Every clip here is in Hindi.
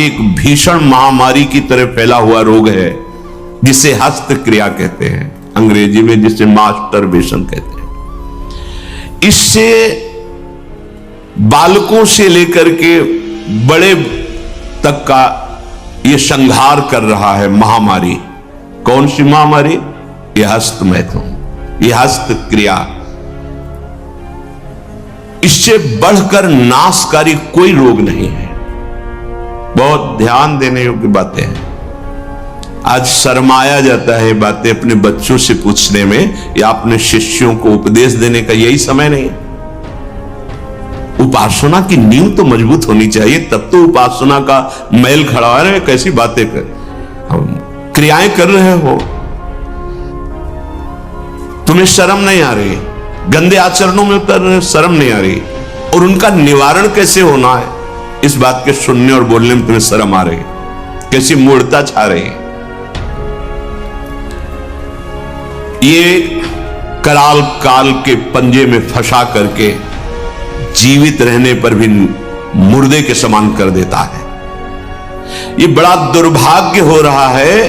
एक भीषण महामारी की तरह फैला हुआ रोग है जिसे हस्त क्रिया कहते हैं, अंग्रेजी में जिसे मास्टरबेशन कहते हैं। इससे बालकों से लेकर के बड़े तक का यह संहार कर रहा है महामारी। कौन सी महामारी? यह हस्त मैथुन, यह हस्त क्रिया। इससे बढ़कर नाशकारी कोई रोग नहीं है। बहुत ध्यान देने योग्य बातें हैं। आज शर्माया जाता है बातें अपने बच्चों से पूछने में या अपने शिष्यों को उपदेश देने का यही समय नहीं है। उपासना की नींव तो मजबूत होनी चाहिए, तब तो उपासना का मैल खड़ा है। कैसी बातें कर, हम क्रियाएं कर रहे हो, तुम्हें शर्म नहीं आ रही, गंदे आचरणों में कर रहे हो, शर्म नहीं आ रही, और उनका निवारण कैसे होना है इस बात के सुनने और बोलने में तुम्हें शर्म आ रही, कैसी मूर्खता छा रही। ये कराल काल के पंजे में फंसा करके जीवित रहने पर भी मुर्दे के समान कर देता है। ये बड़ा दुर्भाग्य हो रहा है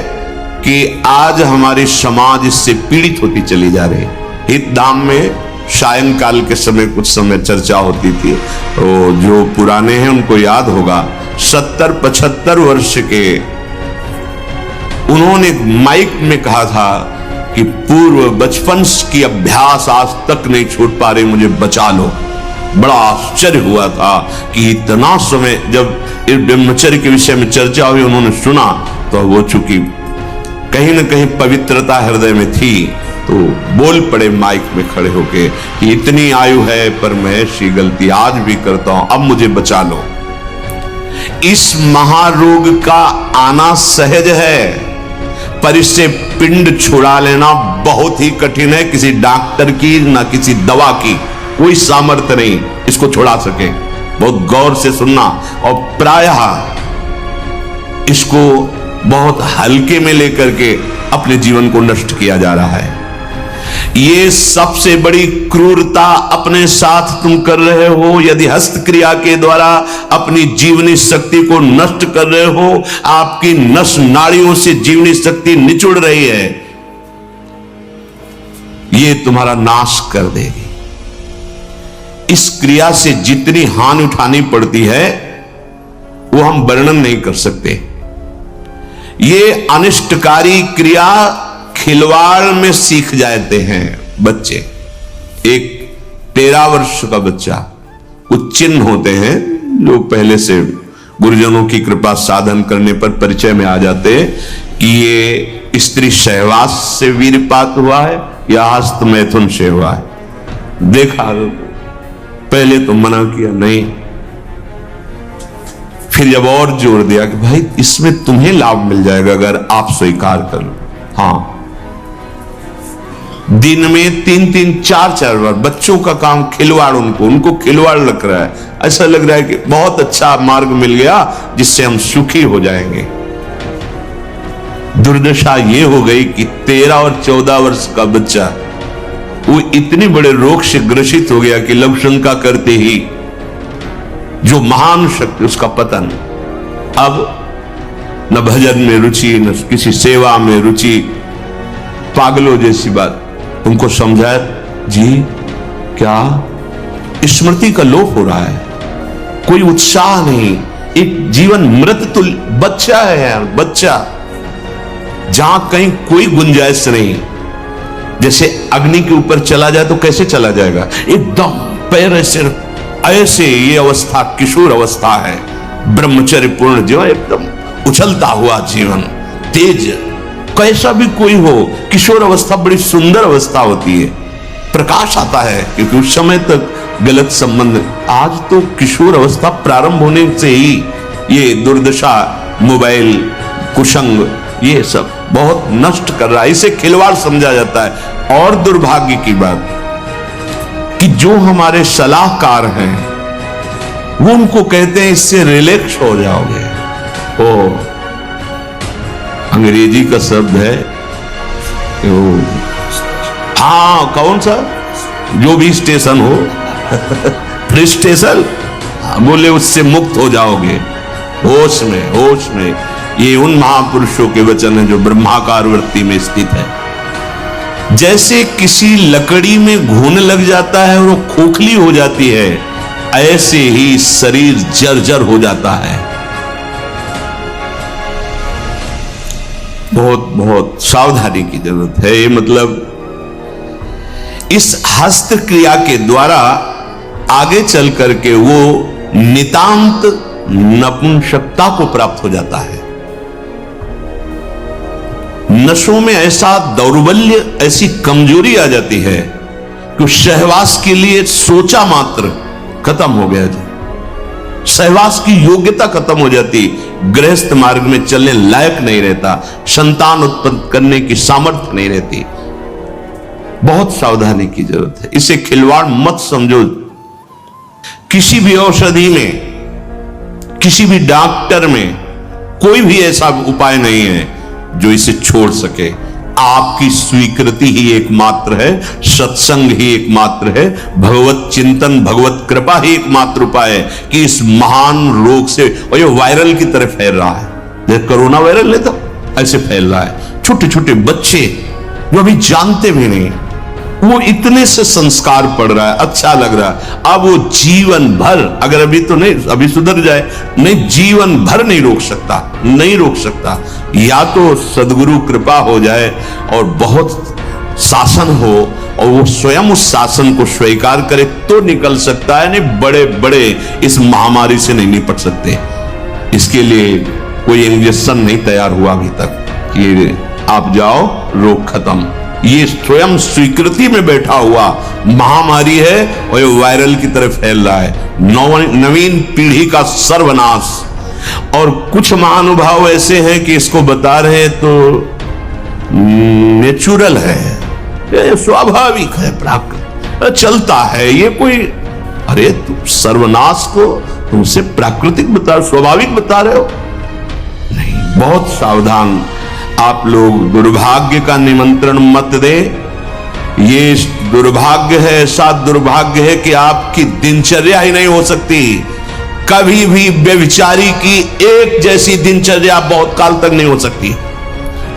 कि आज हमारी समाज इससे पीड़ित होती चली जा रही है। हितधाम में सायंकाल के समय कुछ समय चर्चा होती थी, तो जो पुराने हैं उनको याद होगा, 70-75 वर्ष के उन्होंने माइक में कहा था कि पूर्व बचपन की अभ्यास आज तक नहीं छूट पा रही, मुझे बचा लो। बड़ा आश्चर्य हुआ था कि इतना समय जब इस ब्रह्मचर्य के विषय में चर्चा हुई, उन्होंने सुना तो वो चूंकि कहीं ना कहीं पवित्रता हृदय में थी तो बोल पड़े माइक में खड़े होके कि इतनी आयु है पर मैं ऐसी गलती आज भी करता हूं, अब मुझे बचा लो। इस महारोग का आना सहज है, पर इससे पिंड छुड़ा लेना बहुत ही कठिन है। किसी डॉक्टर की ना किसी दवा की कोई सामर्थ्य नहीं इसको छुड़ा सके। बहुत गौर से सुनना, और प्रायः इसको बहुत हल्के में लेकर के अपने जीवन को नष्ट किया जा रहा है। ये सबसे बड़ी क्रूरता अपने साथ तुम कर रहे हो यदि हस्त क्रिया के द्वारा अपनी जीवनी शक्ति को नष्ट कर रहे हो। आपकी नस नाड़ियों से जीवनी शक्ति निचुड़ रही है, ये तुम्हारा नाश कर देगी। इस क्रिया से जितनी हानि उठानी पड़ती है वो हम वर्णन नहीं कर सकते। ये अनिष्टकारी क्रिया खिलवाड़ में सीख जाते हैं बच्चे। एक 13 वर्ष का बच्चा, कुछ चिन्ह होते हैं जो पहले से गुरुजनों की कृपा साधन करने पर परिचय में आ जाते हैं कि ये स्त्री सहवास से वीरपात हुआ है या हस्त मैथुन से हुआ है। देखा, पहले तो मना किया नहीं, फिर जब और जोर दिया कि भाई इसमें तुम्हें लाभ मिल जाएगा अगर आप स्वीकार कर लो। हाँ, दिन में 3-3, 4-4 बार बच्चों का काम खिलवाड़, उनको खिलवाड़ लग रहा है। ऐसा लग रहा है कि बहुत अच्छा मार्ग मिल गया जिससे हम सुखी हो जाएंगे। दुर्दशा ये हो गई कि 13 और 14 वर्ष का बच्चा वो इतने बड़े रोग से ग्रसित हो गया कि लघु शंका करते ही जो महान शक्ति उसका पतन। अब न भजन में रुचि, न किसी सेवा में रुचि, पागलों जैसी बात। तुमको समझाया, जी क्या स्मृति का लोप हो रहा है, कोई उत्साह नहीं, एक जीवन मृत तुल्य बच्चा है यार, बच्चा, जहां कहीं कोई गुंजाइश नहीं। जैसे अग्नि के ऊपर चला जाए तो कैसे चला जाएगा, एकदम पैर ऐसे ये अवस्था किशोर अवस्था है। ब्रह्मचर्य पूर्ण जीवन, एकदम उछलता हुआ जीवन, तेज, कैसा भी कोई हो। किशोर अवस्था बड़ी सुंदर अवस्था होती है, प्रकाश आता है क्योंकि उस समय तक गलत संबंध। आज तो किशोर अवस्था प्रारंभ होने से ही ये दुर्दशा, मोबाइल, कुसंग, ये सब बहुत नष्ट कर रहा है। इसे खिलवाड़ समझा जाता है। और दुर्भाग्य की बात कि जो हमारे सलाहकार हैं वो उनको कहते हैं इससे रिलैक्स हो जाओगे। ओ, अंग्रेजी का शब्द है हाँ, कौन सा, जो भी स्टेशन हो फ्री स्टेशन, बोले उससे मुक्त हो जाओगे। होश में, होश में। ये उन महापुरुषों के वचन हैं जो ब्रह्माकार वृत्ति में स्थित है। जैसे किसी लकड़ी में घुन लग जाता है और वो खोखली हो जाती है, ऐसे ही शरीर जर्जर हो जाता है। बहुत बहुत सावधानी की जरूरत है। ये मतलब इस हस्त क्रिया के द्वारा आगे चल करके वो नितांत नपुंसकता को प्राप्त हो जाता है। नशों में ऐसा दौर्बल्य, ऐसी कमजोरी आ जाती है कि सहवास के लिए सोचा मात्र खत्म हो गया जी। सहवास की योग्यता खत्म हो जाती, गृहस्थ मार्ग में चलने लायक नहीं रहता, संतान उत्पन्न करने की सामर्थ्य नहीं रहती। बहुत सावधानी की जरूरत है। इसे खिलवाड़ मत समझो। किसी भी औषधि में, किसी भी डॉक्टर में कोई भी ऐसा उपाय नहीं है जो इसे छोड़ सके। आपकी स्वीकृति ही एकमात्र है, सत्संग ही एकमात्र है, भगवत चिंतन, भगवत कृपा ही एकमात्र उपाय है कि इस महान रोग से, और ये वायरल की तरफ फैल रहा है, कोरोना वायरल नहीं था, ऐसे फैल रहा है। छोटे छोटे बच्चे जो अभी जानते भी नहीं, वो इतने से संस्कार पड़ रहा है, अच्छा लग रहा है। अब वो जीवन भर, अगर अभी तो नहीं, अभी सुधर जाए, नहीं जीवन भर नहीं रोक सकता, नहीं रोक सकता। या तो सद्गुरु कृपा हो जाए और बहुत शासन हो और वो स्वयं उस शासन को स्वीकार करे तो निकल सकता है, नहीं बड़े बड़े इस महामारी से नहीं निपट सकते। इसके लिए कोई इंजेक्शन नहीं तैयार हुआ अभी तक कि आप जाओ रोग खत्म। ये स्वयं स्वीकृति में बैठा हुआ महामारी है और ये वायरल की तरफ फैल रहा है। नवीन पीढ़ी का सर्वनाश। और कुछ महानुभाव ऐसे हैं कि इसको बता रहे हैं तो नेचुरल है, ये स्वाभाविक है, प्राकृतिक चलता है, ये कोई, अरे तुम सर्वनाश को तुमसे प्राकृतिक बता, स्वाभाविक बता रहे हो? नहीं, बहुत सावधान। आप लोग दुर्भाग्य का निमंत्रण मत दे। ये दुर्भाग्य है, ऐसा दुर्भाग्य है कि आपकी दिनचर्या ही नहीं हो सकती। कभी भी व्यभिचारी की एक जैसी दिनचर्या बहुत काल तक नहीं हो सकती।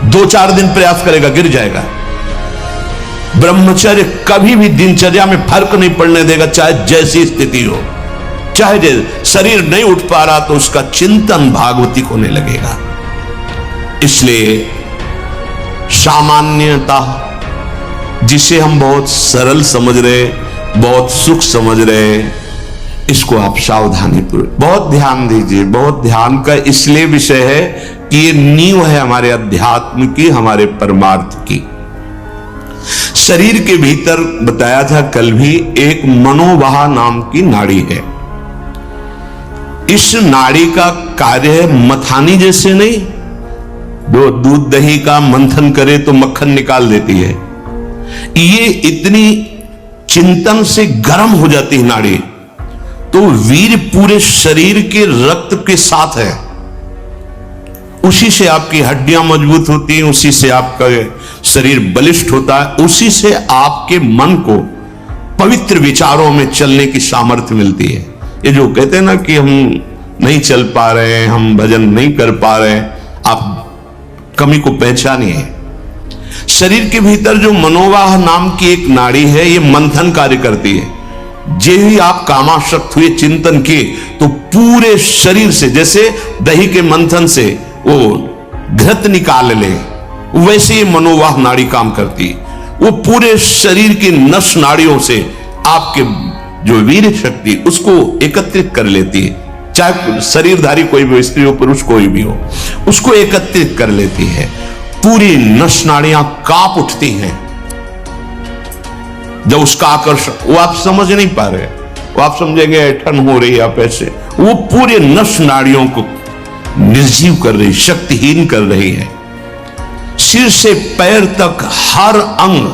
2-4 दिन प्रयास करेगा, गिर जाएगा। ब्रह्मचर्य कभी भी दिनचर्या में फर्क नहीं पड़ने देगा, चाहे जैसी स्थिति हो। चाहे शरीर नहीं उठ पा रहा तो उसका चिंतन भागवतिक होने लगेगा। इसलिए सामान्यता, जिसे हम बहुत सरल समझ रहे, बहुत सुख समझ रहे, इसको आप सावधानी पूर्वक बहुत ध्यान दीजिए। बहुत ध्यान का इसलिए विषय है कि ये नींव है हमारे अध्यात्म की, हमारे परमार्थ की। शरीर के भीतर बताया था कल भी, एक मनोवाह नाम की नाड़ी है। इस नाड़ी का कार्य है मथानी जैसे नहीं, दो दूध दही का मंथन करे तो मक्खन निकाल देती है, ये इतनी चिंतन से गर्म हो जाती है नाड़ी, तो वीर पूरे शरीर के रक्त के साथ है। उसी से आपकी हड्डियां मजबूत होती हैं, उसी से आपका शरीर बलिष्ठ होता है, उसी से आपके मन को पवित्र विचारों में चलने की सामर्थ्य मिलती है। ये जो कहते हैं ना कि हम नहीं चल पा रहे हैं, हम भजन नहीं कर पा रहे हैं, आप कमी को पहचानिए। शरीर के भीतर जो मनोवाह नाम की एक नाड़ी है, ये मंथन कार्य करती है। जे ही आप कामासक्त हुए, चिंतन किए, तो पूरे शरीर से, जैसे दही के मंथन से वो घृत निकाल ले, वैसे ही मनोवाह नाड़ी काम करती है। वो पूरे शरीर की नस नाड़ियों से आपके जो वीर शक्ति उसको एकत्रित कर लेती है, चाहे शरीरधारी कोई भी, स्त्री हो पुरुष कोई भी हो, उसको एकत्रित कर लेती है। पूरी नस नाड़ियां कांप उठती हैं जब उसका आकर्षण, वो आप समझ नहीं पा रहे, वो आप समझेंगे ऐठन हो रही, आप ऐसे, वो पूरे नस नाड़ियों को निर्जीव कर रही, शक्तिहीन कर रही है। सिर से पैर तक हर अंग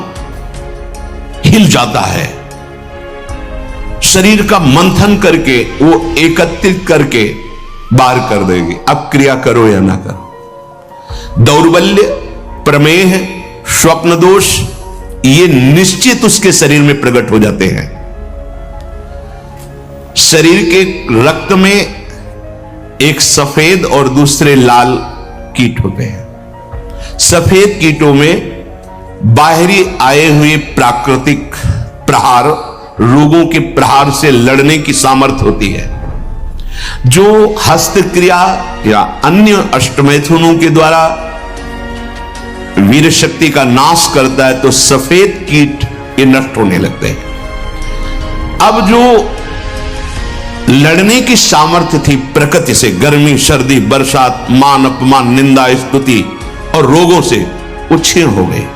हिल जाता है। शरीर का मंथन करके वो एकत्रित करके बाहर कर देगी। अब क्रिया करो या ना करो, दौर्बल्य, प्रमेह, स्वप्न दोष, ये निश्चित उसके शरीर में प्रकट हो जाते हैं। शरीर के रक्त में एक सफेद और दूसरे लाल कीट होते हैं। सफेद कीटों में बाहरी आए हुए प्राकृतिक प्रहार, रोगों के प्रहार से लड़ने की सामर्थ्य होती है। जो हस्तक्रिया या अन्य अष्टमैथुनों के द्वारा वीर शक्ति का नाश करता है, तो सफेद कीट ये नष्ट होने लगते हैं। अब जो लड़ने की सामर्थ्य थी प्रकृति से, गर्मी, सर्दी, बरसात, मान अपमान, निंदा, स्तुति और रोगों से, वो क्षीण हो गई।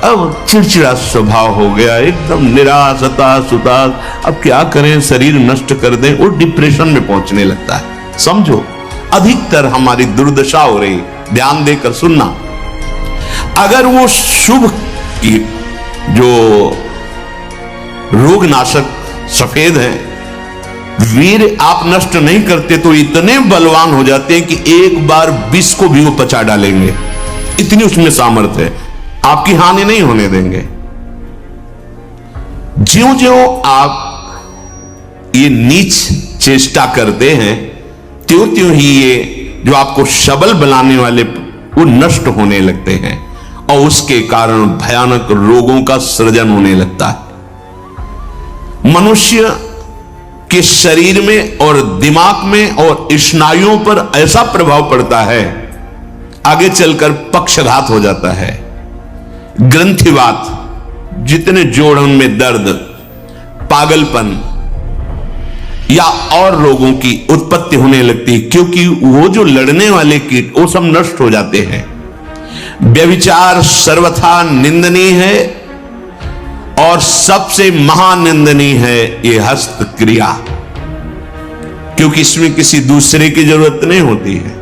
अब चिड़चिड़ा स्वभाव हो गया, एकदम निराश, हताश, उदास। अब क्या करें, शरीर नष्ट कर दें, वो डिप्रेशन में पहुंचने लगता है। समझो, अधिकतर हमारी दुर्दशा हो रही। ध्यान देकर सुनना। अगर वो शुभ की जो रोगनाशक सफेद है, वीर आप नष्ट नहीं करते तो इतने बलवान हो जाते हैं कि एक बार विष को भी वो पचा डालेंगे। इतनी उसमें सामर्थ्य है, आपकी हानि नहीं होने देंगे। ज्यों ज्यों आप ये नीच चेष्टा करते हैं, त्यों त्यों ही ये जो आपको सबल बनाने वाले वो नष्ट होने लगते हैं और उसके कारण भयानक रोगों का सृजन होने लगता है। मनुष्य के शरीर में और दिमाग में और स्नायुओं पर ऐसा प्रभाव पड़ता है, आगे चलकर पक्षघात हो जाता है, ग्रंथिवात, जितने जोड़ों में दर्द, पागलपन या और रोगों की उत्पत्ति होने लगती है, क्योंकि वो जो लड़ने वाले कीट वो सब नष्ट हो जाते हैं। व्यभिचार सर्वथा निंदनीय है और सबसे महानिंदनीय है ये हस्तक्रिया, क्योंकि इसमें किसी दूसरे की जरूरत नहीं होती है।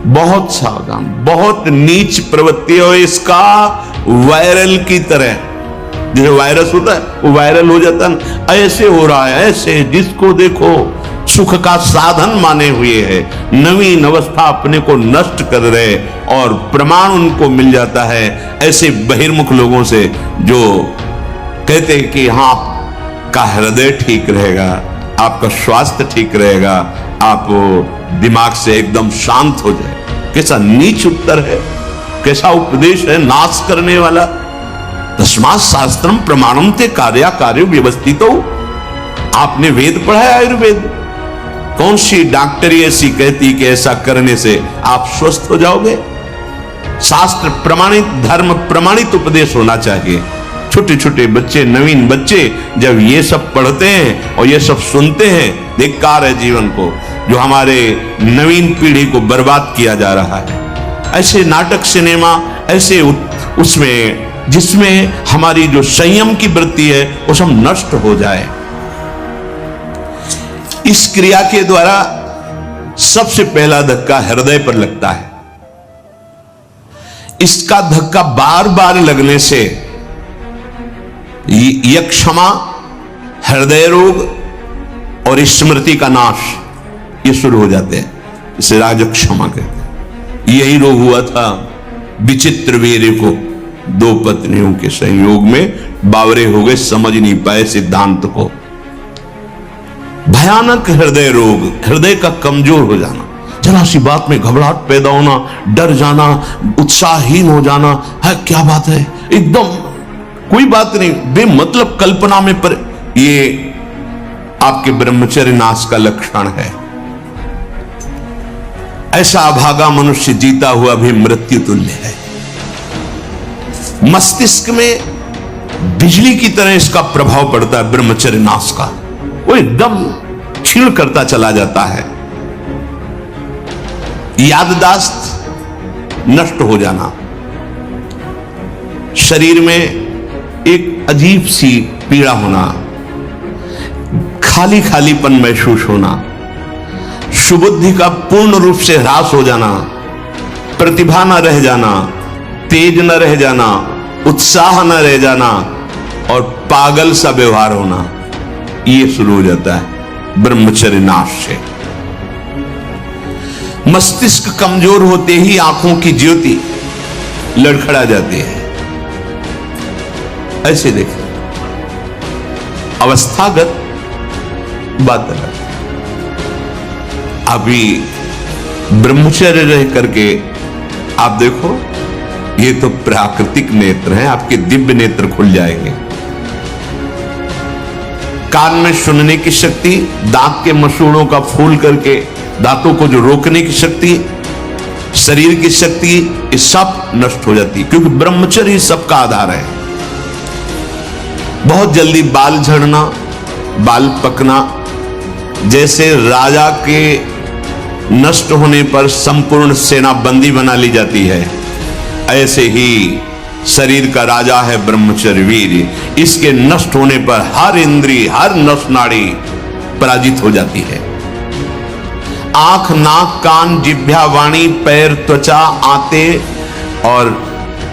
बहुत सावधान, बहुत नीच प्रवृत्ति है इसका। वायरल की तरह, जैसे वायरस होता है वो वायरल हो जाता है, ऐसे हो रहा है, ऐसे जिसको देखो सुख का साधन माने हुए है, नवीन अवस्था अपने को नष्ट कर रहे और प्रमाण उनको मिल जाता है ऐसे बहिर्मुख लोगों से, जो कहते हैं कि हाँ आपका हृदय ठीक रहेगा, आपका स्वास्थ्य ठीक रहेगा, आप दिमाग से एकदम शांत हो जाए। कैसा नीच उत्तर है, कैसा उपदेश है, नाश करने वाला। तस्मात् शास्त्रम प्रमाणम ते कार्या कार्य व्यवस्थितो। आपने वेद पढ़ा है, आयुर्वेद। कौन सी डॉक्टरी ऐसी कहती कि ऐसा करने से आप स्वस्थ हो जाओगे? शास्त्र प्रमाणित, धर्म प्रमाणित उपदेश होना चाहिए। छोटे छोटे बच्चे, नवीन बच्चे जब ये सब पढ़ते हैं और ये सब सुनते हैं, धिक्कार है जीवन को, जो हमारे नवीन पीढ़ी को बर्बाद किया जा रहा है। ऐसे नाटक, सिनेमा, ऐसे उसमें जिसमें हमारी जो संयम की वृत्ति है वो सब नष्ट हो जाए। इस क्रिया के द्वारा सबसे पहला धक्का हृदय पर लगता है। इसका धक्का बार बार लगने से यक्षमा, हृदय रोग और स्मृति का नाश ये शुरू हो जाते हैं। इसे राजक्षमा कहते हैं। यही रोग हुआ था विचित्र वीर को। दो पत्नियों के संयोग में बावरे हो गए, समझ नहीं पाए सिद्धांत को। भयानक हृदय रोग, हृदय का कमजोर हो जाना, जरा सी बात में घबराहट पैदा होना, डर जाना, उत्साहहीन हो जाना। है क्या बात है, एकदम कोई बात नहीं, बेमतलब कल्पना में पर, ये आपके ब्रह्मचर्य नाश का लक्षण है। ऐसा अभागा मनुष्य जीता हुआ भी मृत्यु तुल्य है। मस्तिष्क में बिजली की तरह इसका प्रभाव पड़ता है ब्रह्मचर्य नाश का। वो एकदम क्षीण करता चला जाता है। याददाश्त नष्ट हो जाना, शरीर में एक अजीब सी पीड़ा होना, खाली खालीपन महसूस होना, सुबुद्धि का पूर्ण रूप से ह्रास हो जाना, प्रतिभा न रह जाना, तेज न रह जाना, उत्साह न रह जाना और पागल सा व्यवहार होना, ये शुरू हो जाता है ब्रह्मचर्य नाश से। मस्तिष्क कमजोर होते ही आंखों की ज्योति लड़खड़ा जाती है। ऐसे देखें, अवस्थागत बात अलग। अभी ब्रह्मचर्य रह करके आप देखो, ये तो प्राकृतिक नेत्र हैं, आपके दिव्य नेत्र खुल जाएंगे। कान में सुनने की शक्ति, दांत के मसूड़ों का फूल करके दांतों को जो रोकने की शक्ति, शरीर की शक्ति, ये सब नष्ट हो जाती है, क्योंकि ब्रह्मचर्य सबका आधार है। बहुत जल्दी बाल झड़ना, बाल पकना, जैसे राजा के नष्ट होने पर संपूर्ण सेना बंदी बना ली जाती है, ऐसे ही शरीर का राजा है ब्रह्मचर्य वीर। इसके नष्ट होने पर हर इंद्रिय, हर नस नाड़ी पराजित हो जाती है। आंख, नाक, कान, जिह्वा, वाणी, पैर, त्वचा, आंतें और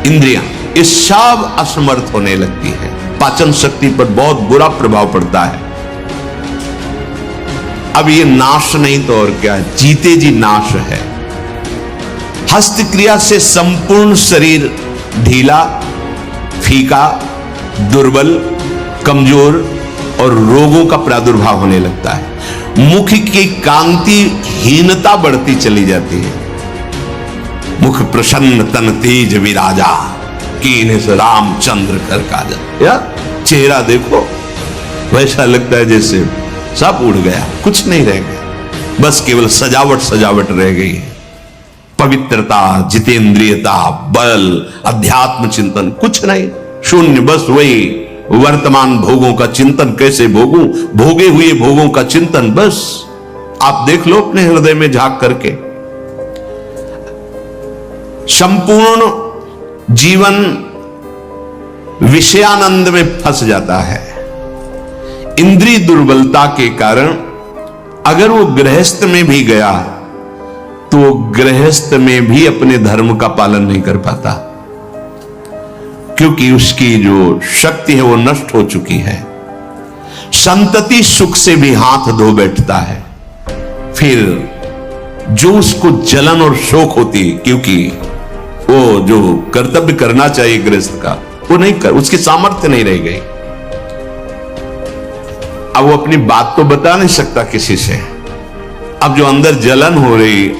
इंद्रियां, ये सब असमर्थ होने लगती है। पाचन शक्ति पर बहुत बुरा प्रभाव पड़ता है। अब ये नाश नहीं तो और क्या, जीते जी नाश है। हस्त क्रिया से संपूर्ण शरीर ढीला, फीका, दुर्बल, कमजोर और रोगों का प्रादुर्भाव होने लगता है। मुख की कांति हीनता बढ़ती चली जाती है। मुख प्रसन्न तन तेज विराजा, कीन्ह से रामचंद्र कर काजा। या चेहरा देखो, वैसा लगता है जैसे सब उड़ गया, कुछ नहीं रह गया, बस केवल सजावट सजावट रह गई है। पवित्रता, जितेंद्रियता, बल, अध्यात्म चिंतन कुछ नहीं, शून्य। बस वही वर्तमान भोगों का चिंतन, कैसे भोगूं, भोगे हुए भोगों का चिंतन। बस आप देख लो अपने हृदय में झांक करके। संपूर्ण जीवन विषयानंद में फंस जाता है। इंद्रिय दुर्बलता के कारण अगर वो गृहस्थ में भी गया तो गृहस्थ में भी अपने धर्म का पालन नहीं कर पाता, क्योंकि उसकी जो शक्ति है वो नष्ट हो चुकी है। संतति सुख से भी हाथ धो बैठता है। फिर जो उसको जलन और शोक होती, क्योंकि वो जो कर्तव्य करना चाहिए गृहस्थ का वो नहीं कर, उसकी सामर्थ्य नहीं रह गई। अब वो अपनी बात तो बता नहीं सकता किसी से। अब जो अंदर जलन हो रही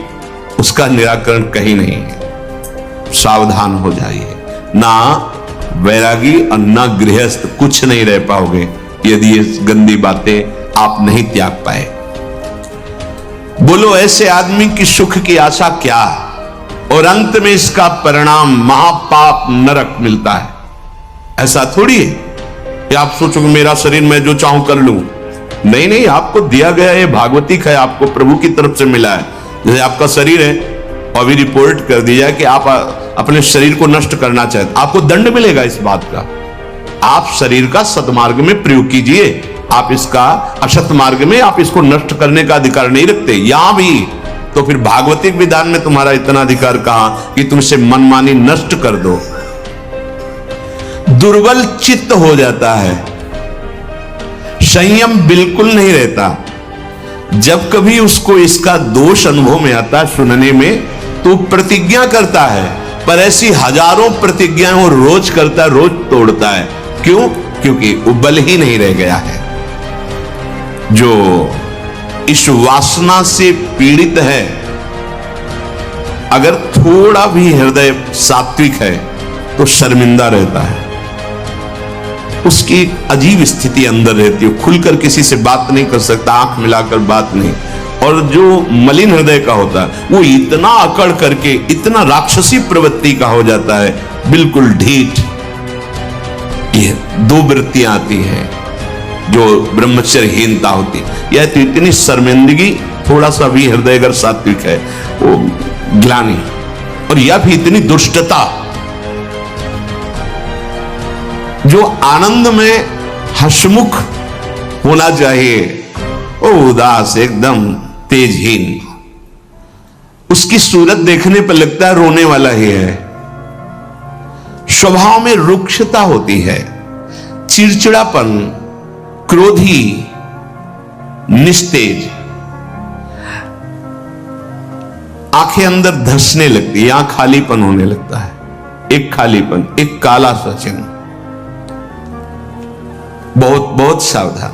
उसका निराकरण कहीं नहीं है। सावधान हो जाइए, ना वैरागी और ना गृहस्थ कुछ नहीं रह पाओगे यदि ये गंदी बातें आप नहीं त्याग पाए। बोलो ऐसे आदमी की सुख की आशा क्या, और अंत में इसका परिणाम महापाप नरक मिलता है। ऐसा थोड़ी है कि आप सोचो कि मेरा शरीर मैं जो चाहूं कर लूं। नहीं नहीं, आपको दिया गया ये भागवतिक है, आपको प्रभु की तरफ से मिला है। जैसे आपका शरीर है और अभी रिपोर्ट कर दिया कि आप अपने शरीर को नष्ट करना चाहते, आपको दंड मिलेगा इस बात का। आप शरीर का सदमार्ग में प्रयोग कीजिए, आप इसका असत मार्ग में आप इसको नष्ट करने का अधिकार नहीं रखते। यहां भी तो फिर भागवतिक विधान में तुम्हारा इतना अधिकार कहां कि तुमसे मनमानी नष्ट कर दो। दुर्बल चित्त हो जाता है, संयम बिल्कुल नहीं रहता। जब कभी उसको इसका दोष अनुभव में आता है सुनने में, तो प्रतिज्ञा करता है, पर ऐसी हजारों प्रतिज्ञाएं वो रोज करता है, रोज तोड़ता है। क्यों? क्योंकि वो बल ही नहीं रह गया है। जो इस वासना से पीड़ित है, अगर थोड़ा भी हृदय सात्विक है तो शर्मिंदा रहता है। उसकी एक अजीब स्थिति अंदर रहती है, खुलकर किसी से बात नहीं कर सकता, आंख मिलाकर बात नहीं। और जो मलिन हृदय का होता है वो इतना अकड़ करके इतना राक्षसी प्रवृत्ति का हो जाता है, बिल्कुल ढीठ। ये दो वृत्तियां आती हैं जो ब्रह्मचर्यहीनता होती है। यह तो इतनी शर्मिंदगी, थोड़ा सा भी हृदय अगर सात्विक है वो ग्लानि, और यह भी इतनी दुष्टता। जो आनंद में हसमुख होना चाहिए वो उदास, एकदम तेजहीन। उसकी सूरत देखने पर लगता है रोने वाला ही है। स्वभाव में रुक्षता होती है, चिड़चिड़ापन, क्रोधी, निस्तेज। आंखें अंदर धंसने लगती है, यहां खालीपन होने लगता है, एक खालीपन, एक काला सा चिन्ह। बहुत बहुत सावधान।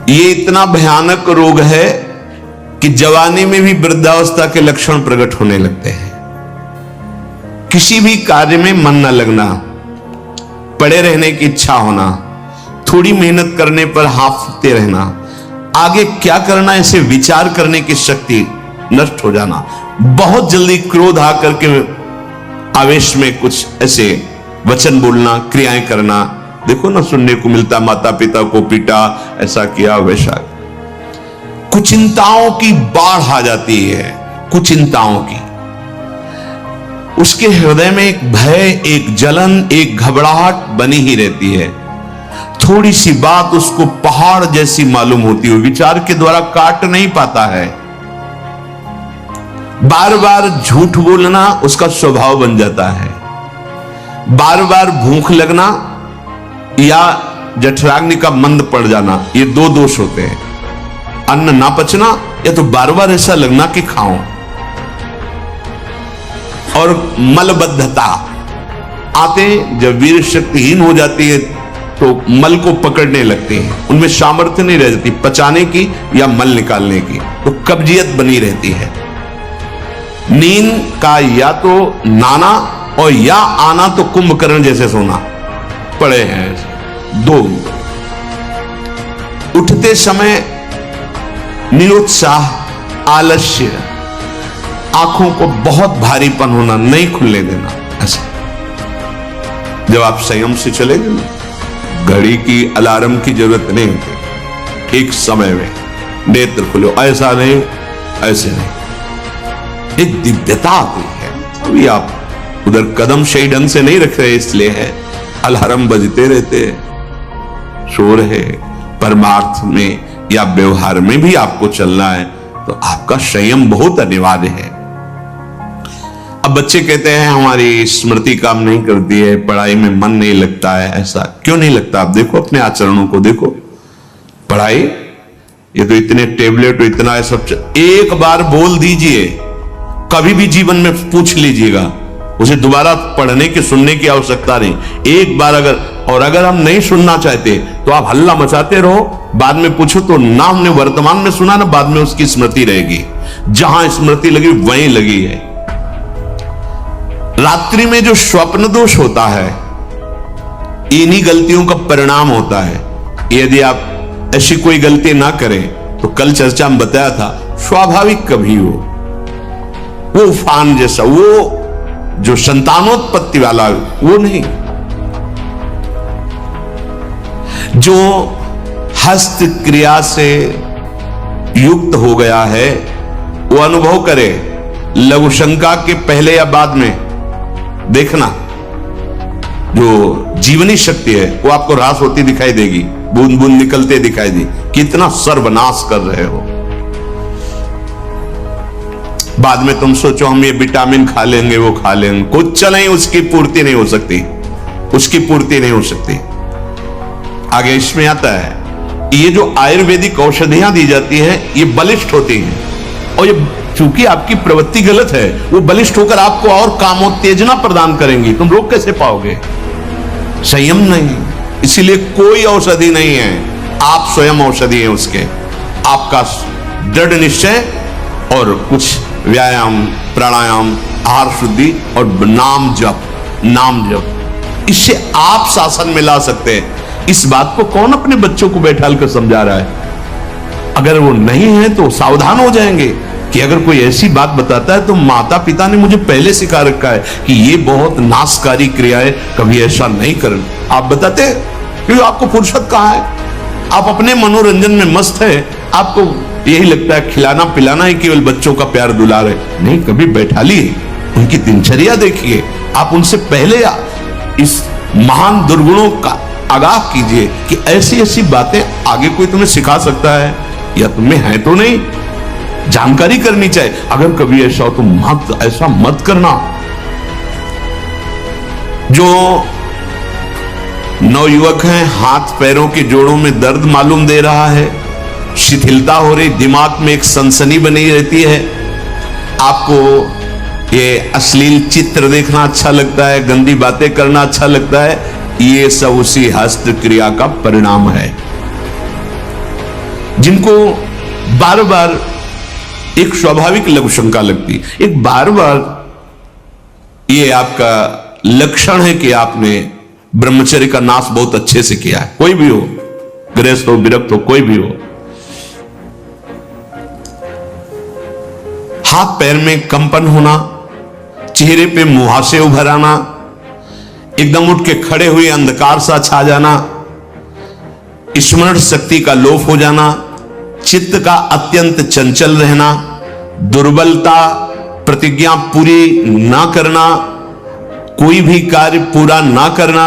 ये इतना भयानक रोग है कि जवानी में भी वृद्धावस्था के लक्षण प्रकट होने लगते हैं। किसी भी कार्य में मन न लगना, पड़े रहने की इच्छा होना, थोड़ी मेहनत करने पर हांफते रहना, आगे क्या करना ऐसे विचार करने की शक्ति नष्ट हो जाना, बहुत जल्दी क्रोध आकर के आवेश में कुछ ऐसे वचन बोलना, क्रियाएं करना। देखो ना, सुनने को मिलता, माता पिता को पीटा, ऐसा किया, वैसा। कुचिंताओं की बाढ़ आ जाती है, कुचिंताओं की। उसके हृदय में एक भय, एक जलन, एक घबराहट बनी ही रहती है। थोड़ी सी बात उसको पहाड़ जैसी मालूम होती है, विचार के द्वारा काट नहीं पाता है। बार बार झूठ बोलना उसका स्वभाव बन जाता है। बार बार भूख लगना या जठराग्नि का मंद पड़ जाना, ये दो दोष होते हैं। अन्न ना पचना या तो बार बार ऐसा लगना कि खाओ, और मलबद्धता आते जब वीर शक्तिहीन हो जाती है तो मल को पकड़ने लगते हैं, उनमें सामर्थ्य नहीं रह जाती पचाने की या मल निकालने की, तो कब्जियत बनी रहती है। नींद का या तो नाना और या आना तो कुंभकर्ण जैसे सोना पड़े हैं दो। उठते समय निरुत्साह, आलस्य, आंखों को बहुत भारीपन होना, नहीं खुलने देना। ऐसा जब आप संयम से चलेंगे ना, घड़ी की अलार्म की जरूरत नहीं होती, एक समय में नेत्र खुलो, ऐसा नहीं ऐसे नहीं, एक दिव्यता आती है। अभी आप उधर कदम सही ढंग से नहीं रख रहे, इसलिए है अलार्म बजते रहते, शोर है। परमार्थ में या व्यवहार में भी आपको चलना है तो आपका संयम बहुत अनिवार्य है। अब बच्चे कहते हैं हमारी स्मृति काम नहीं करती है, पढ़ाई में मन नहीं लगता है। ऐसा क्यों नहीं लगता? आप देखो अपने आचरणों को, देखो पढ़ाई, ये तो इतने टेबलेट, इतना है सब। एक बार बोल दीजिए, कभी भी जीवन में पूछ लीजिएगा, उसे दोबारा पढ़ने की सुनने की आवश्यकता नहीं। एक बार अगर हम नहीं सुनना चाहते तो आप हल्ला मचाते रहो, बाद में पूछो तो ना हमने वर्तमान में सुना ना, बाद में उसकी स्मृति रहेगी। जहां स्मृति लगी वहीं लगी है। रात्रि में जो स्वप्न दोष होता है, इन्हीं गलतियों का परिणाम होता है। यदि आप ऐसी कोई गलती ना करें तो कल चर्चा में बताया था, स्वाभाविक कभी हो, वो उफान जैसा, वो जो संतानोत्पत्ति वाला, वो नहीं। जो हस्त क्रिया से युक्त हो गया है वो अनुभव करे, लघु शंका के पहले या बाद में देखना, जो जीवनी शक्ति है वो आपको ह्रास होती दिखाई देगी, बूंद बूंद निकलते दिखाई दी, कितना सर्वनाश कर रहे हो। बाद में तुम सोचो हम ये विटामिन खा लेंगे, वो खा लेंगे, कुछ नहीं, उसकी पूर्ति नहीं हो सकती, उसकी पूर्ति नहीं हो सकती। आगे इसमें आता है, ये जो आयुर्वेदिक औषधियां दी जाती हैं ये बलिष्ठ होती हैं, और ये चूंकि आपकी प्रवृत्ति गलत है, वो बलिष्ठ होकर आपको और कामोत्तेजना प्रदान करेंगी, तुम रोक कैसे पाओगे? संयम नहीं, इसीलिए कोई औषधि नहीं है, आप स्वयं औषधि हैं उसके। आपका दृढ़ निश्चय और कुछ व्यायाम, प्राणायाम, आहार शुद्धि और नाम जप, इससे आप शासन में ला सकते हैं। इस बात को कौन अपने बच्चों को बैठाल कर समझा रहा है? अगर वो नहीं है तो सावधान हो जाएंगे कि अगर कोई ऐसी बात बताता है तो माता पिता ने मुझे पहले सिखा रखा है कि ये बहुत नाशकारी क्रिया है, कभी ऐसा नहीं करना। आप बताते हैं क्योंकि आपको फुर्सत कहां है, आप अपने मनोरंजन में मस्त है, आपको यही लगता है खिलाना पिलाना ही केवल बच्चों का प्यार दुलार है। नहीं, कभी बैठा लिए, उनकी दिनचर्या देखिए, आप उनसे पहले इस महान दुर्गुणों का आगाह कीजिए कि ऐसी ऐसी बातें आगे कोई तुम्हें सिखा सकता है या तुम्हें है तो नहीं, जानकारी करनी चाहिए। अगर कभी ऐसा हो तो मत, ऐसा मत करना। जो नवयुवक हैं, हाथ पैरों के जोड़ों में दर्द मालूम दे रहा है, शिथिलता हो रही, दिमाग में एक सनसनी बनी रहती है, आपको ये अश्लील चित्र देखना अच्छा लगता है, गंदी बातें करना अच्छा लगता है, ये सब उसी हस्त क्रिया का परिणाम है। जिनको बार बार एक स्वाभाविक लघु शंका लगती, एक बार बार ये आपका लक्षण है कि आपने ब्रह्मचर्य का नाश बहुत अच्छे से किया है। कोई भी हो, गृहस्थ हो, विरक्त हो, कोई भी हो, हाथ पैर में कंपन होना, चेहरे पे मुहासे उभर आना, एकदम उठ के खड़े हुए अंधकार सा छा जाना, स्मरण शक्ति का लोप हो जाना, चित्त का अत्यंत चंचल रहना, दुर्बलता, प्रतिज्ञा पूरी ना करना, कोई भी कार्य पूरा ना करना,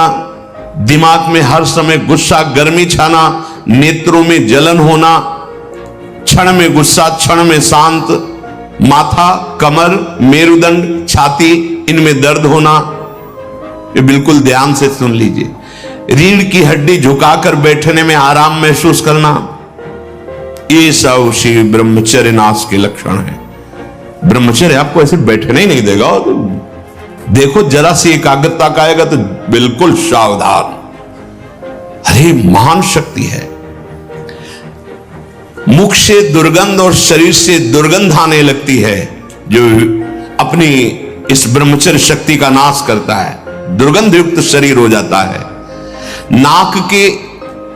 दिमाग में हर समय गुस्सा गर्मी छाना, नेत्रों में जलन होना, क्षण में गुस्सा क्षण में शांत, माथा, कमर, मेरुदंड, छाती इनमें दर्द होना, ये बिल्कुल ध्यान से सुन लीजिए। रीढ़ की हड्डी झुकाकर बैठने में आराम महसूस करना, ये सब श्री ब्रह्मचर्य नाश के लक्षण है। ब्रह्मचर्य आपको ऐसे बैठने ही नहीं देगा। तो देखो जरा सी एकाग्रता का आएगा तो बिल्कुल सावधान। अरे महान शक्ति है। मुख से दुर्गंध और शरीर से दुर्गंध आने लगती है जो अपनी इस ब्रह्मचर्य शक्ति का नाश करता है। दुर्गंध युक्त शरीर हो जाता है। नाक के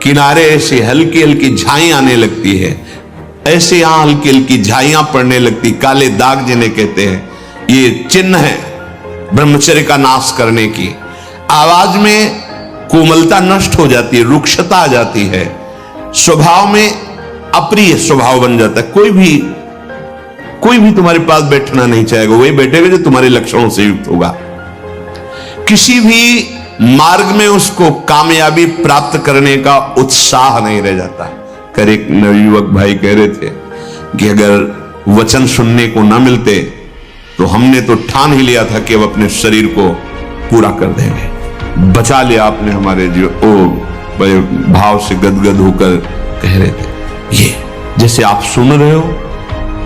किनारे ऐसे हल्की हल्की झाई आने लगती है, ऐसे यहां हल्की हल्की झाइयां पड़ने लगती, काले दाग जिन्हें कहते हैं, ये चिन्ह है ब्रह्मचर्य का नाश करने की। आवाज में कोमलता नष्ट हो जाती है, रुक्षता आ जाती है, स्वभाव में अप्रिय स्वभाव बन जाता है। कोई भी तुम्हारे पास बैठना नहीं चाहेगा, वही बैठेगा जो तुम्हारे लक्षणों से युक्त होगा। किसी भी मार्ग में उसको कामयाबी प्राप्त करने का उत्साह नहीं रह जाता। कर एक नवयुवक भाई कह रहे थे कि अगर वचन सुनने को ना मिलते तो हमने तो ठान ही लिया था कि अब अपने शरीर को पूरा कर देंगे। बचा लिया आपने हमारे जो बड़े भाव से गदगद होकर कह रहे थे, ये जैसे आप सुन रहे हो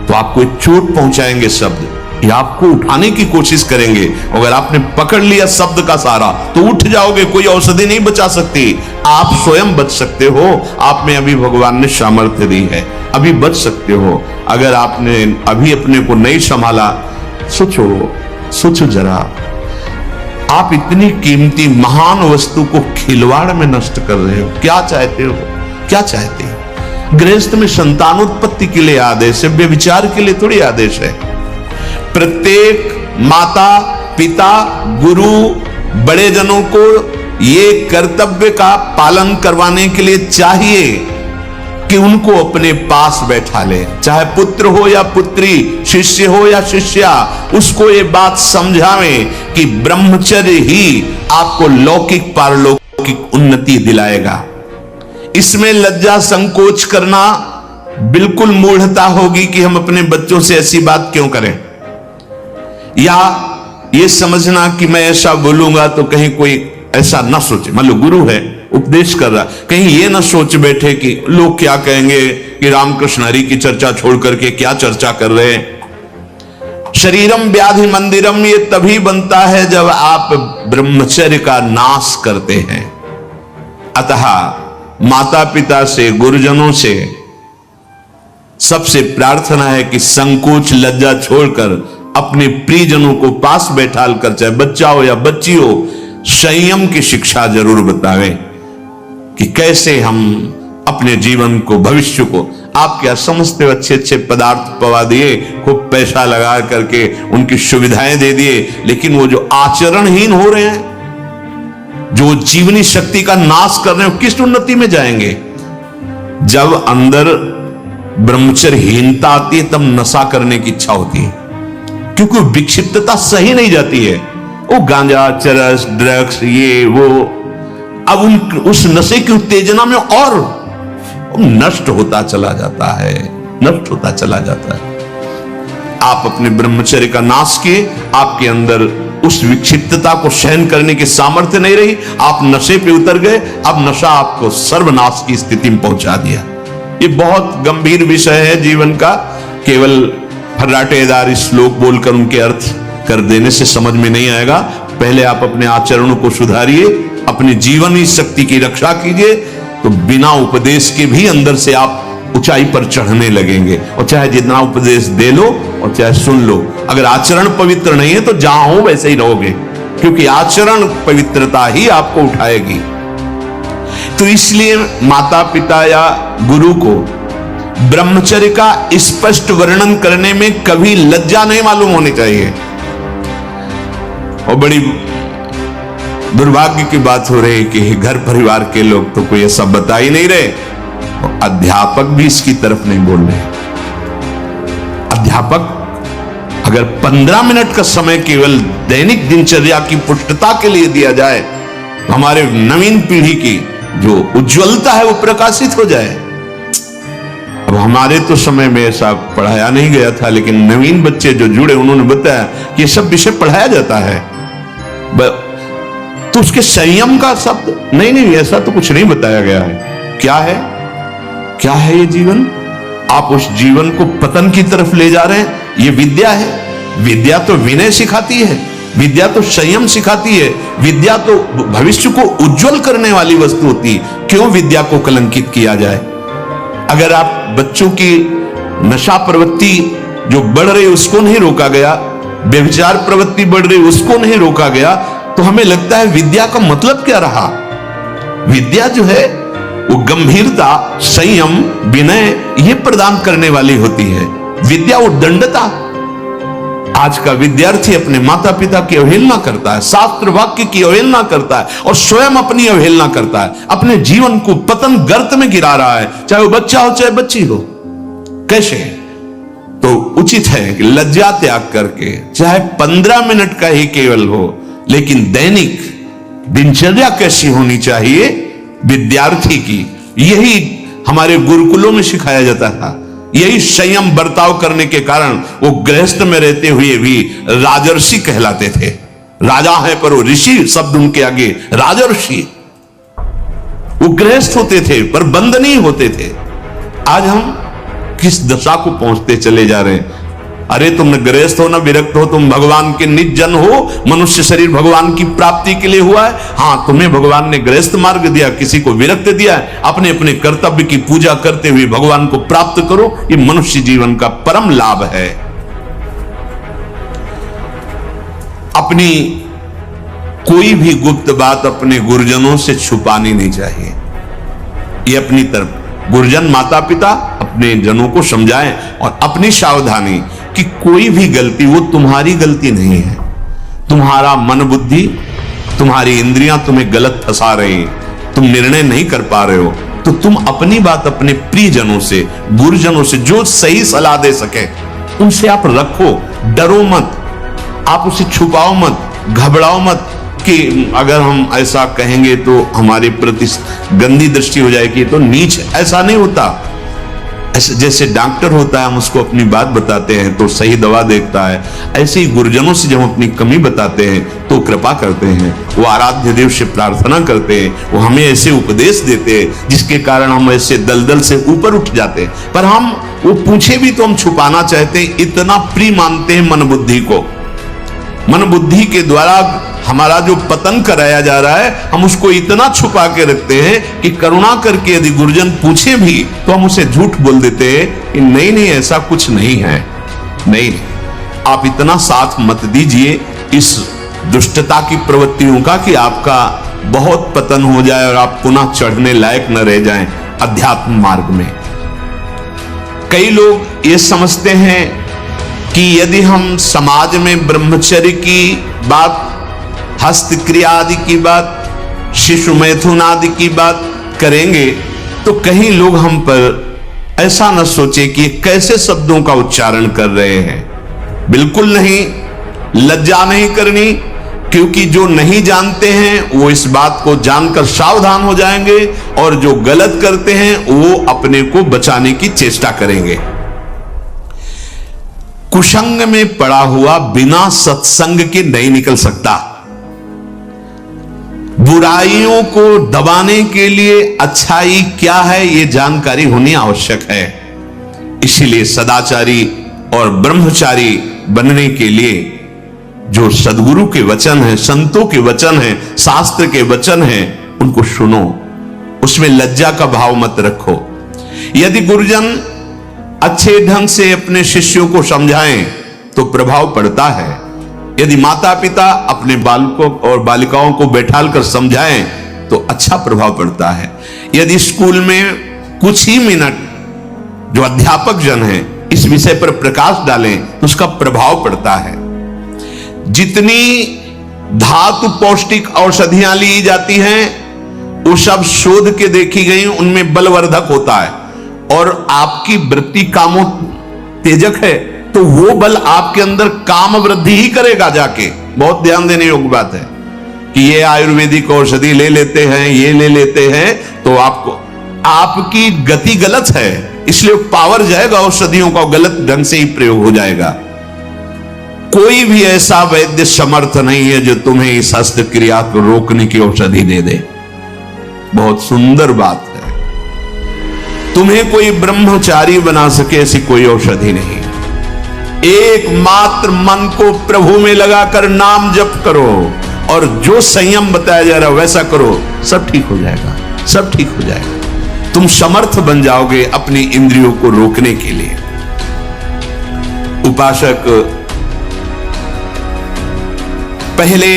तो आपको एक चोट पहुंचाएंगे शब्द, या आपको उठाने की कोशिश करेंगे। अगर आपने पकड़ लिया शब्द का सहारा तो उठ जाओगे, कोई औषधि नहीं बचा सकती। आप स्वयं बच सकते हो, आप में अभी भगवान ने सामर्थ्य दी है, अभी बच सकते हो। अगर आपने अभी अपने को नहीं संभाला, सोचो जरा, आप इतनी कीमती महान वस्तु को खिलवाड़ में नष्ट कर रहे हो। क्या चाहते हो, क्या चाहते हो? गृहस्थ में संतानोत्पत्ति के लिए आदेश है, व्यभिचार के लिए थोड़ी आदेश है। प्रत्येक माता पिता गुरु बड़े जनों को ये कर्तव्य का पालन करवाने के लिए चाहिए कि उनको अपने पास बैठा ले, चाहे पुत्र हो या पुत्री, शिष्य हो या शिष्या, उसको ये बात समझावें कि ब्रह्मचर्य ही आपको लौकिक पारलौकिक उन्नति दिलाएगा। इसमें लज्जा संकोच करना बिल्कुल मूढ़ता होगी कि हम अपने बच्चों से ऐसी बात क्यों करें, या ये समझना कि मैं ऐसा बोलूंगा तो कहीं कोई ऐसा ना सोचे। मान लो गुरु है, उपदेश कर रहा, कहीं ये ना सोच बैठे कि लोग क्या कहेंगे कि रामकृष्ण हरि की चर्चा छोड़ करके क्या चर्चा कर रहे हैं। शरीरम व्याधि मंदिरम ये तभी बनता है जब आप ब्रह्मचर्य का नाश करते हैं। अतः माता पिता से, गुरुजनों से सबसे प्रार्थना है कि संकोच लज्जा छोड़कर अपने प्रियजनों को पास बैठाल कर, चाहे बच्चा हो या बच्ची हो, संयम की शिक्षा जरूर बतावें कि कैसे हम अपने जीवन को, भविष्य को, आप क्या समझते हो, अच्छे अच्छे पदार्थ पवा दिए, खूब पैसा लगा करके उनकी सुविधाएं दे दिए, लेकिन वो जो आचरणहीन हो रहे हैं, जो जीवनी शक्ति का नाश कर रहे हैं, किस उन्नति में जाएंगे? जब अंदर ब्रह्मचर्यहीनता आती है तब नशा करने की इच्छा होती है, क्योंकि विक्षिप्तता सही नहीं जाती है। वो गांजा, चरस, ड्रग्स, ये वो, अब उस नशे की उत्तेजना में और नष्ट होता चला जाता है, नष्ट होता चला जाता है। आप अपने ब्रह्मचर्य का नाश किए, आपके अंदर उस विक्षिप्तता को सहन करने की सामर्थ्य नहीं रही, आप नशे पे उतर गए। अब नशा आपको सर्वनाश की स्थिति में पहुंचा दिया। ये बहुत गंभीर विषय है जीवन का। केवल फर्राटेदार श्लोक बोलकर उनके अर्थ कर देने से समझ में नहीं आएगा। पहले आप अपने आचरणों को सुधारिए, अपनी जीवनी शक्ति की रक्षा कीजिए, तो बिना उपदेश के भी अंदर से आप ऊंचाई पर चढ़ने लगेंगे। और चाहे जितना उपदेश दे लो और चाहे सुन लो, अगर आचरण पवित्र नहीं है तो जहां हो वैसे ही रहोगे, क्योंकि आचरण पवित्रता ही आपको उठाएगी। तो इसलिए माता पिता या गुरु को ब्रह्मचर्य का स्पष्ट वर्णन करने में कभी लज्जा नहीं मालूम होनी चाहिए। और बड़ी दुर्भाग्य की बात हो रही है कि घर परिवार के लोग तो कोई ऐसा बता ही नहीं रहे, और अध्यापक भी इसकी तरफ नहीं बोल रहे। अध्यापक अगर 15 मिनट का समय केवल दैनिक दिनचर्या की पुष्टता के लिए दिया जाए, हमारे नवीन पीढ़ी की जो उज्ज्वलता है वो प्रकाशित हो जाए। अब हमारे तो समय में ऐसा पढ़ाया नहीं गया था, लेकिन नवीन बच्चे जो जुड़े उन्होंने बताया कि ये सब विषय पढ़ाया जाता है। तो उसके संयम का शब्द नहीं, ऐसा तो कुछ नहीं बताया गया है। क्या है ये जीवन? आप उस जीवन को पतन की तरफ ले जा रहे हैं। ये विद्या है। विद्या तो विनय सिखाती है, विद्या तो संयम सिखाती है, विद्या तो भविष्य को उज्जवल करने वाली वस्तु होती है। क्यों विद्या को कलंकित किया जाए? अगर आप बच्चों की नशा प्रवृत्ति जो बढ़ रही उसको नहीं रोका गया, व्यभिचार प्रवृत्ति बढ़ रही उसको नहीं रोका गया, तो हमें लगता है विद्या का मतलब क्या रहा? विद्या जो है वो गंभीरता, संयम, विनय ये प्रदान करने वाली होती है। विद्या वो दंडता। आज का विद्यार्थी अपने माता पिता की अवहेलना करता है, शास्त्र वाक्य की अवहेलना करता है और स्वयं अपनी अवहेलना करता है। अपने जीवन को पतन गर्त में गिरा रहा है, चाहे वो बच्चा हो चाहे बच्ची हो। कैसे? तो उचित है कि लज्जा त्याग करके, चाहे 15 मिनट का ही केवल हो, लेकिन दैनिक दिनचर्या कैसी होनी चाहिए विद्यार्थी की, यही हमारे गुरुकुलों में सिखाया जाता था। यही संयम बर्ताव करने के कारण वो गृहस्थ में रहते हुए भी राजर्षि कहलाते थे। राजा है पर वो ऋषि शब्द उनके आगे राजर्षि। वो गृहस्थ होते थे पर बंद नहीं होते थे। आज हम किस दशा को पहुंचते चले जा रहे हैं? अरे तुम न गृहस्थ हो न विरक्त हो, तुम भगवान के निज जन हो। मनुष्य शरीर भगवान की प्राप्ति के लिए हुआ है। हाँ, तुम्हें भगवान ने गृहस्थ मार्ग दिया, किसी को विरक्त दिया है। अपने अपने कर्तव्य की पूजा करते हुए भगवान को प्राप्त करो। ये मनुष्य जीवन का परम लाभ है। अपनी कोई भी गुप्त बात अपने गुरुजनों से छुपानी नहीं चाहिए। ये अपनी तरफ गुरुजन माता पिता अपने जनों को समझाएं और अपनी सावधानी कि कोई भी गलती वो तुम्हारी गलती नहीं है। तुम्हारा मन बुद्धि, तुम्हारी इंद्रियां तुम्हें गलत फंसा रही हैं, तुम निर्णय नहीं कर पा रहे हो, तो तुम अपनी बात अपने प्रियजनों से, गुरुजनों से जो सही सलाह दे सके उनसे आप रखो। डरो मत, आप उसे छुपाओ मत, घबराओ मत कि अगर हम ऐसा कहेंगे तो हमारे प्रति गंदी दृष्टि हो जाएगी, तो नीच। ऐसा नहीं होता। ऐसे जैसे डॉक्टर होता है, हम उसको अपनी बात बताते हैं तो सही दवा देखता है, ऐसे ही गुरुजनों से जब हम अपनी कमी बताते हैं तो कृपा करते हैं। वो आराध्य देव से प्रार्थना करते हैं, वो हमें ऐसे उपदेश देते हैं जिसके कारण हम ऐसे दलदल से ऊपर उठ जाते हैं। पर हम वो पूछे भी तो हम छुपाना चाहते हैं। इतना प्रिय मानते हैं मन बुद्धि को। मन बुद्धि के द्वारा हमारा जो पतन कराया जा रहा है, हम उसको इतना छुपा के रखते हैं कि करुणा करके यदि गुरुजन पूछे भी तो हम उसे झूठ बोल देते हैं कि नहीं नहीं ऐसा कुछ नहीं है। नहीं, आप इतना साथ मत दीजिए इस दुष्टता की प्रवृत्तियों का कि आपका बहुत पतन हो जाए और आप पुनः चढ़ने लायक न रह जाएं अध्यात्म मार्ग में। कई लोग ये समझते हैं कि यदि हम समाज में ब्रह्मचर्य की बात, हस्तक्रिया आदि की बात, शिशु मैथुन आदि की बात करेंगे तो कहीं लोग हम पर ऐसा न सोचे कि कैसे शब्दों का उच्चारण कर रहे हैं। बिल्कुल नहीं, लज्जा नहीं करनी, क्योंकि जो नहीं जानते हैं वो इस बात को जानकर सावधान हो जाएंगे और जो गलत करते हैं वो अपने को बचाने की चेष्टा करेंगे। कुसंग में पड़ा हुआ बिना सत्संग के नहीं निकल सकता। बुराइयों को दबाने के लिए अच्छाई क्या है ये जानकारी होनी आवश्यक है। इसीलिए सदाचारी और ब्रह्मचारी बनने के लिए जो सद्गुरु के वचन हैं, संतों के वचन हैं, शास्त्र के वचन हैं, उनको सुनो। उसमें लज्जा का भाव मत रखो। यदि गुरुजन अच्छे ढंग से अपने शिष्यों को समझाएं तो प्रभाव पड़ता है। यदि माता पिता अपने बालकों और बालिकाओं को बैठालकर समझाएं तो अच्छा प्रभाव पड़ता है। यदि स्कूल में कुछ ही मिनट जो अध्यापक जन हैं इस विषय पर प्रकाश डालें तो उसका प्रभाव पड़ता है। जितनी धातु पौष्टिक औषधियां ली जाती हैं वो सब शोध के देखी गई, उनमें बलवर्धक होता है। और आपकी वृत्ति कामोत्तेजक है तो वो बल आपके अंदर काम वृद्धि ही करेगा जाके। बहुत ध्यान देने योग्य बात है कि ये आयुर्वेदिक औषधि ले लेते हैं, ये ले लेते हैं तो आपकी गति गलत है, इसलिए पावर जाएगा औषधियों का, गलत ढंग से ही प्रयोग हो जाएगा। कोई भी ऐसा वैद्य समर्थ नहीं है जो तुम्हें इस हस्तक्रिया को रोकने की औषधि दे दे। बहुत सुंदर बात है। तुम्हें कोई ब्रह्मचारी बना सके ऐसी कोई औषधि नहीं। एकमात्र मन को प्रभु में लगाकर नाम जप करो और जो संयम बताया जा रहा है वैसा करो, सब ठीक हो जाएगा, सब ठीक हो जाएगा। तुम समर्थ बन जाओगे अपनी इंद्रियों को रोकने के लिए। उपासक पहले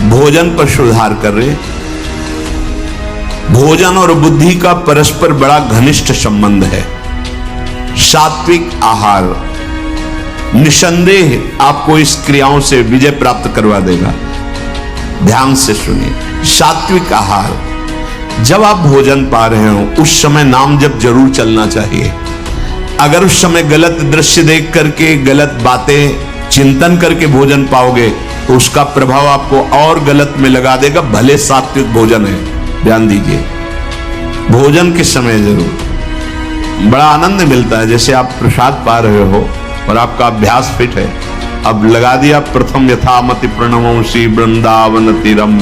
भोजन पर सुधार कर रहे। भोजन और बुद्धि का परस्पर बड़ा घनिष्ठ संबंध है। सात्विक आहार निसंदेह आपको इस क्रियाओं से विजय प्राप्त करवा देगा। ध्यान से सुनिए, सात्विक आहार जब आप भोजन पा रहे हो उस समय नाम जप जरूर चलना चाहिए। अगर उस समय गलत दृश्य देख करके गलत बातें चिंतन करके भोजन पाओगे तो उसका प्रभाव आपको और गलत में लगा देगा, भले सात्विक भोजन है। ध्यान दीजिए, भोजन के समय जरूर बड़ा आनंद मिलता है। जैसे आप प्रसाद पा रहे हो और आपका अभ्यास फिट है, अब लगा दिया प्रथम यथामति प्रणमो श्री वृंदावन तीरम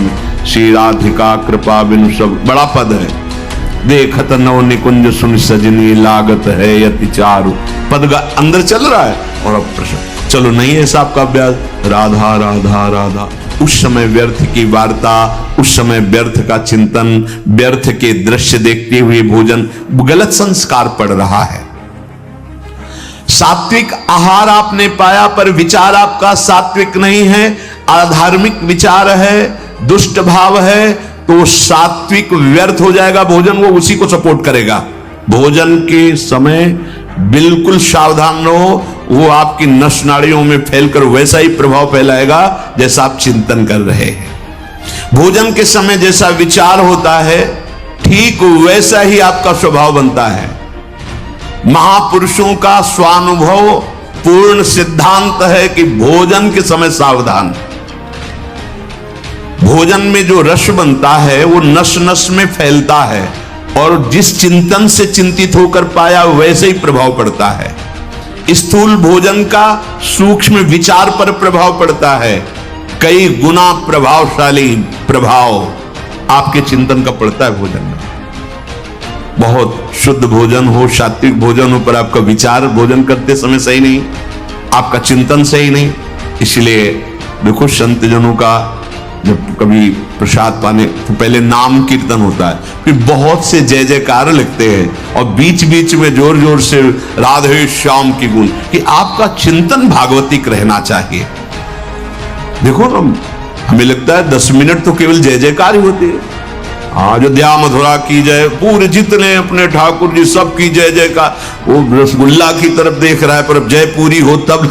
श्री राधिका कृपा बिनु सब, बड़ा पद है। देखत नव निकुंज सुन सजनी लागत है यति चारु, पद अंदर चल रहा है और अब प्रश्न चलो नहीं है ऐसा आपका अभ्यास, राधा राधा राधा। उस समय व्यर्थ की वार्ता, उस समय व्यर्थ का चिंतन, व्यर्थ के दृश्य देखते हुए भोजन, गलत संस्कार पड़ रहा है। सात्विक आहार आपने पाया पर विचार आपका सात्विक नहीं है, अधार्मिक विचार है, दुष्ट भाव है, तो सात्विक व्यर्थ हो जाएगा भोजन, वो उसी को सपोर्ट करेगा। भोजन के समय बिल्कुल सावधान रहो, वो आपकी नस नाड़ियों में फैलकर वैसा ही प्रभाव फैलाएगा जैसा आप चिंतन कर रहे हैं। भोजन के समय जैसा विचार होता है ठीक वैसा ही आपका स्वभाव बनता है। महापुरुषों का स्वानुभव पूर्ण सिद्धांत है कि भोजन के समय सावधान। भोजन में जो रस बनता है वो नस नस में फैलता है और जिस चिंतन से चिंतित होकर पाया वैसे ही प्रभाव पड़ता है। स्थूल भोजन का सूक्ष्म विचार पर प्रभाव पड़ता है, कई गुना प्रभावशाली प्रभाव आपके चिंतन का पड़ता है भोजन में। बहुत शुद्ध भोजन हो, सात्विक भोजन हो, पर आपका विचार भोजन करते समय सही नहीं, आपका चिंतन सही नहीं। इसलिए देखो संत जनों का जब कभी प्रसाद पाने तो पहले नाम कीर्तन होता है, फिर बहुत से जय जयकार लिखते हैं और बीच बीच में जोर जोर से राधे श्याम की गुण, कि आपका चिंतन भागवतिक रहना चाहिए। देखो ना, हमें लगता है 10 मिनट तो केवल जय जयकार ही होती है। अयोध्या मथुरा की जय, पूरे जितने अपने ठाकुर जी सब की जय जयकार। वो रसगुल्ला की तरफ देख रहा है पर जय पूरी हो तब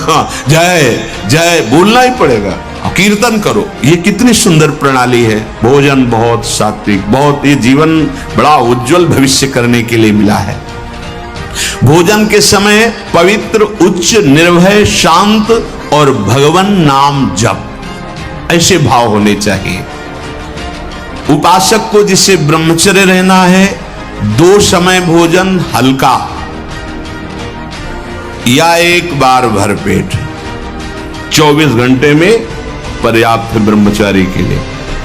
जय जय बोलना ही पड़ेगा, कीर्तन करो। ये कितनी सुंदर प्रणाली है। भोजन बहुत सात्विक, बहुत, ये जीवन बड़ा उज्जवल भविष्य करने के लिए मिला है। भोजन के समय पवित्र, उच्च, निर्भय, शांत और भगवान नाम जप, ऐसे भाव होने चाहिए। उपासक को जिसे ब्रह्मचर्य रहना है, 2 समय भोजन हल्का या 1 बार भरपेट, 24 घंटे में पर्याप्त है ब्रह्मचारी के लिए।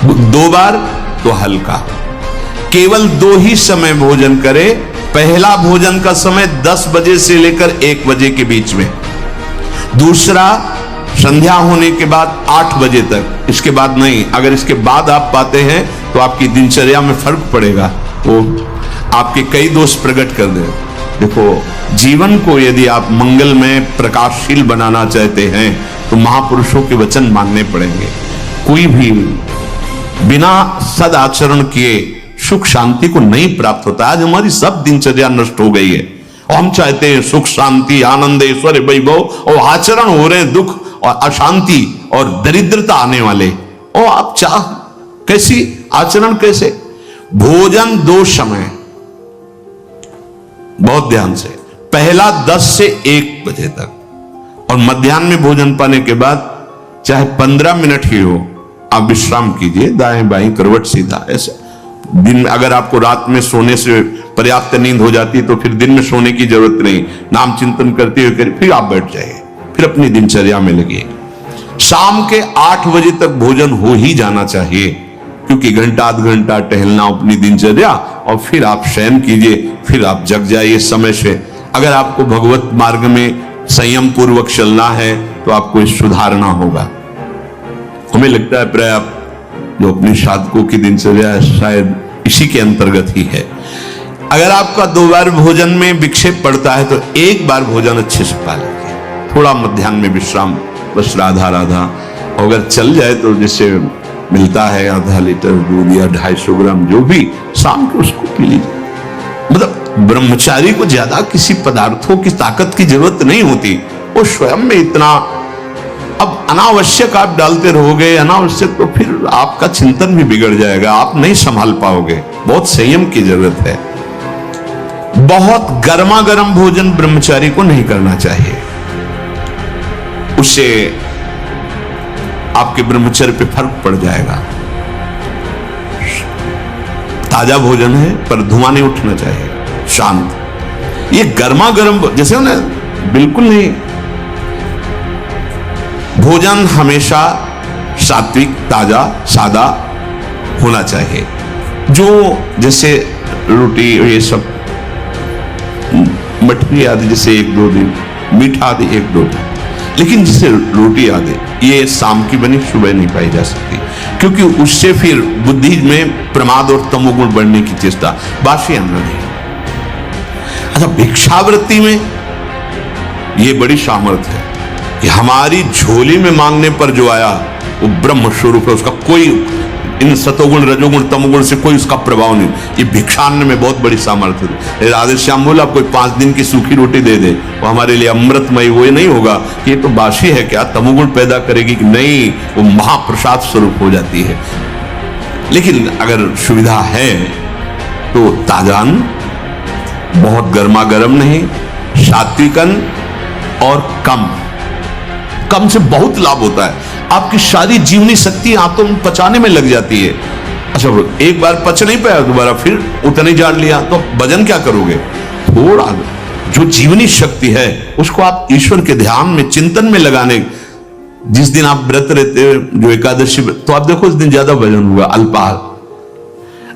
2 बार तो हल्का, केवल 2 ही समय भोजन करे। पहला भोजन का समय 10 बजे से लेकर 1 बजे के बीच में, दूसरा संध्या होने के बाद 8 बजे तक, इसके बाद नहीं। अगर इसके बाद आप पाते हैं तो आपकी दिनचर्या में फर्क पड़ेगा। वो आपके कई दोष प्रकट कर दे। देखो, जीवन को यदि आप मंगलमय प्रकाशशील बनाना चाहते हैं तो महापुरुषों के वचन मानने पड़ेंगे। कोई भी बिना सदाचरण किए सुख शांति को नहीं प्राप्त होता। आज हमारी सब दिनचर्या नष्ट हो गई है और हम चाहते हैं सुख शांति आनंद ऐश्वर्य वैभव, और आचरण हो रहे हैं दुख और अशांति और दरिद्रता आने वाले। और आप चाह कैसी आचरण, कैसे भोजन 2 समय, बहुत ध्यान से, पहला 10 से 1 बजे तक और मध्याह्न में भोजन पाने के बाद चाहे 15 मिनट ही हो आप विश्राम कीजिए, दाएं बाएं करवट सीधा। ऐसे दिन में अगर आपको रात में सोने से पर्याप्त नींद हो जाती है तो फिर दिन में सोने की जरूरत नहीं, नाम चिंतन करते हुए फिर आप बैठ जाइए, फिर अपनी दिनचर्या में लगिए। शाम के 8 बजे तक भोजन हो ही जाना चाहिए, क्योंकि घंटा आध घंटा टहलना अपनी दिनचर्या, और फिर आप शयन कीजिए, फिर आप जग जाइए समय से। अगर आपको भगवत मार्ग में संयम पूर्वक चलना है तो आपको सुधारना होगा। हमें लगता है प्राय आप जो अपनी साधकों की दिनचर्या शायद इसी के अंतर्गत ही है। अगर आपका 2 बार भोजन में विक्षेप पड़ता है तो 1 बार भोजन अच्छे से पा लीजिए, थोड़ा मध्याह्न में विश्राम, बस राधा राधा। अगर चल जाए तो जैसे मिलता है आधा लीटर दूध या 250 ग्राम जो भी, शाम को उसको पी लीजिए। मतलब ब्रह्मचारी को ज्यादा किसी पदार्थों की ताकत की जरूरत नहीं होती, वो स्वयं में इतना। अब अनावश्यक आप डालते रहोगे अनावश्यक, तो फिर आपका चिंतन भी बिगड़ जाएगा, आप नहीं संभाल पाओगे। बहुत संयम की जरूरत है। बहुत गर्मा गर्म भोजन ब्रह्मचारी को नहीं करना चाहिए, उससे आपके ब्रह्मचर्य पे फर्क पड़ जाएगा। ताजा भोजन है पर धुआं नहीं उठना चाहिए, शांत। ये गर्मा गर्म जैसे ना, बिल्कुल नहीं। भोजन हमेशा सात्विक, ताजा, सादा होना चाहिए। जो जैसे रोटी ये सब, मठरी आदि जैसे 1-2 दिन, मीठा आदि 1-2 दिन, लेकिन जैसे रोटी आदि ये शाम की बनी सुबह नहीं पाई जा सकती, क्योंकि उससे फिर बुद्धि में प्रमाद और तमोगुण बढ़ने की चेष्टा। बासी अन्न नहीं। अच्छा, भिक्षावृत्ति में ये बड़ी सामर्थ्य है कि हमारी झोली में मांगने पर जो आया वो ब्रह्म स्वरूप है, उसका कोई इन सतोगुण रजोगुण तमोगुण से कोई उसका प्रभाव नहीं। ये भिक्षान्न में बहुत बड़ी सामर्थ्य है। राधे श्याम बोला कोई 5 दिन की सूखी रोटी दे दे वो हमारे लिए अमृतमय, वो नहीं होगा कि ये तो बासी है, क्या तमोगुण पैदा करेगी कि नहीं, वो महाप्रसाद स्वरूप हो जाती है। लेकिन अगर सुविधा है तो ताजान, बहुत गर्मा गर्म नहीं, सात्विकन और कम से बहुत लाभ होता है। आपकी सारी जीवनी शक्ति आंतों में पचाने में लग जाती है। अच्छा, एक बार पच नहीं पाया, दोबारा फिर उतना ही जान लिया तो भजन क्या करोगे? थोड़ा जो जीवनी शक्ति है उसको आप ईश्वर के ध्यान में, चिंतन में लगाने। जिस दिन आप व्रत रहते हो, जो एकादशी, तो आप देखो उस दिन ज्यादा भजन होगा, अल्पाहार।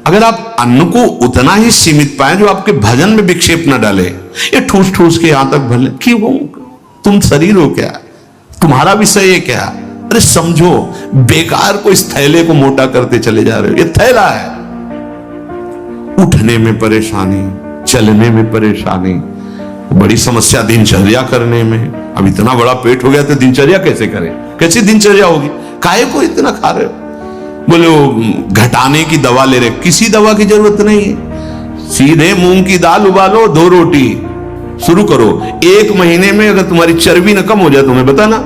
अगर आप अन्न को उतना ही सीमित पाए जो आपके भजन में विक्षेप न डाले, ये ठूस ठूस के यहां तक भले कि वो तुम शरीर हो क्या, तुम्हारा विषय है क्या? अरे समझो, बेकार को इस थैले को मोटा करते चले जा रहे हो। ये थैला है। उठने में परेशानी, चलने में परेशानी, बड़ी समस्या दिनचर्या करने में। अब इतना बड़ा पेट हो गया तो दिनचर्या कैसे करें? कैसी दिनचर्या होगी? काहे को इतना खा रहे हो? बोले वो घटाने की दवा ले रहे, किसी दवा की जरूरत नहीं है। सीधे मूंग की दाल उबालो, 2 रोटी शुरू करो। 1 महीने में अगर तुम्हारी चर्बी न कम हो जाए तो मैं बताना।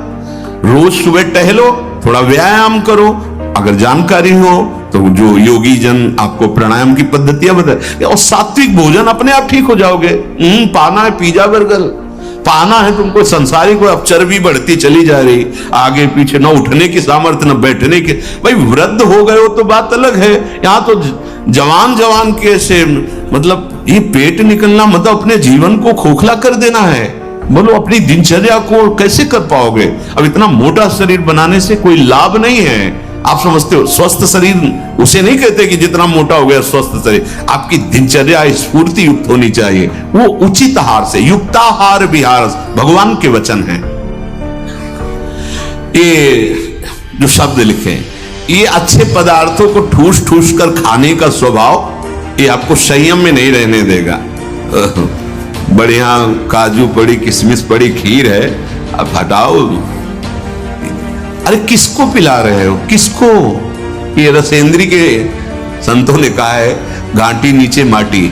रोज सुबह टहलो, थोड़ा व्यायाम करो। अगर जानकारी हो तो जो योगी जन आपको प्राणायाम की पद्धतियां बताए, और सात्विक भोजन, अपने आप ठीक हो जाओगे। पाना है पिज्जा बर्गर, पाना है तुमको संसारी को। अब चर्बी बढ़ती चली जा रही, आगे पीछे, न उठने की सामर्थ्य न बैठने की। भाई वृद्ध हो गए हो तो बात अलग है, यहां तो जवान के से मतलब ये पेट निकलना मतलब अपने जीवन को खोखला कर देना है। बोलो अपनी दिनचर्या को कैसे कर पाओगे? अब इतना मोटा शरीर बनाने से कोई लाभ नहीं है। आप समझते हो स्वस्थ शरीर उसे नहीं कहते कि जितना मोटा हो गया स्वस्थ शरीर। आपकी दिनचर्या स्फूर्ति युक्त होनी चाहिए, वो उचित आहार से। युक्ताहार विहार भगवान के वचन हैं। ये जो शब्द लिखे, ये अच्छे पदार्थों को ठूस ठूस कर खाने का स्वभाव ये आपको संयम में नहीं रहने देगा। बढ़िया काजू पड़ी, किशमिश पड़ी, खीर है, अब हटाओ। अरे किसको पिला रहे हो, किसको? ये रसेंद्री के संतों ने कहा है, घाटी नीचे माटी,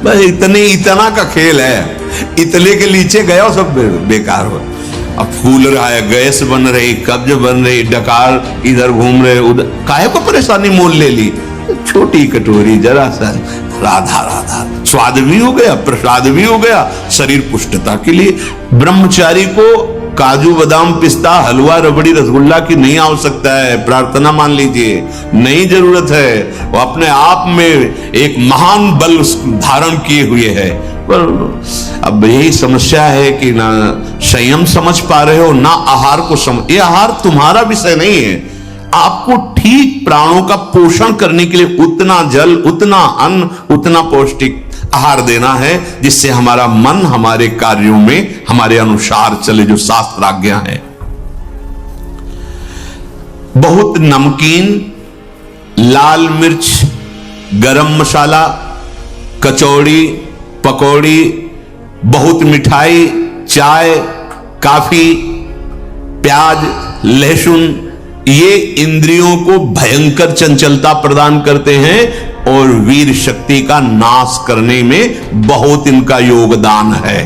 बस इतना का खेल है। इतने के नीचे गया सब बेकार हो। अब फूल रहा है, गैस बन रही, कब्ज बन रही, डकार इधर घूम रहे, उधर, काहे को परेशानी मोल ले ली। छोटी कटोरी, जरा सा राधा राधा, स्वाद भी हो गया, प्रसाद भी हो गया, शरीर पुष्टता के लिए। ब्रह्मचारी को काजू बादाम पिस्ता हलवा रबड़ी रसगुल्ला की नहीं आवश्यकता है, प्रार्थना मान लीजिए, नहीं जरूरत है। वो अपने आप में एक महान बल धारण किए हुए है। पर अब यही समस्या है कि ना संयम समझ पा रहे हो, ना आहार को समझ। ये आहार तुम्हारा विषय नहीं है। आपको ठीक प्राणों का पोषण करने के लिए उतना जल, उतना अन्न, उतना पौष्टिक आहार देना है, जिससे हमारा मन हमारे कार्यों में हमारे अनुसार चले, जो शास्त्राज्ञा है। बहुत नमकीन, लाल मिर्च, गरम मसाला, कचौड़ी, पकौड़ी, बहुत मिठाई, चाय, काफी, प्याज, लहसुन, ये इंद्रियों को भयंकर चंचलता प्रदान करते हैं और वीर शक्ति का नाश करने में बहुत इनका योगदान है।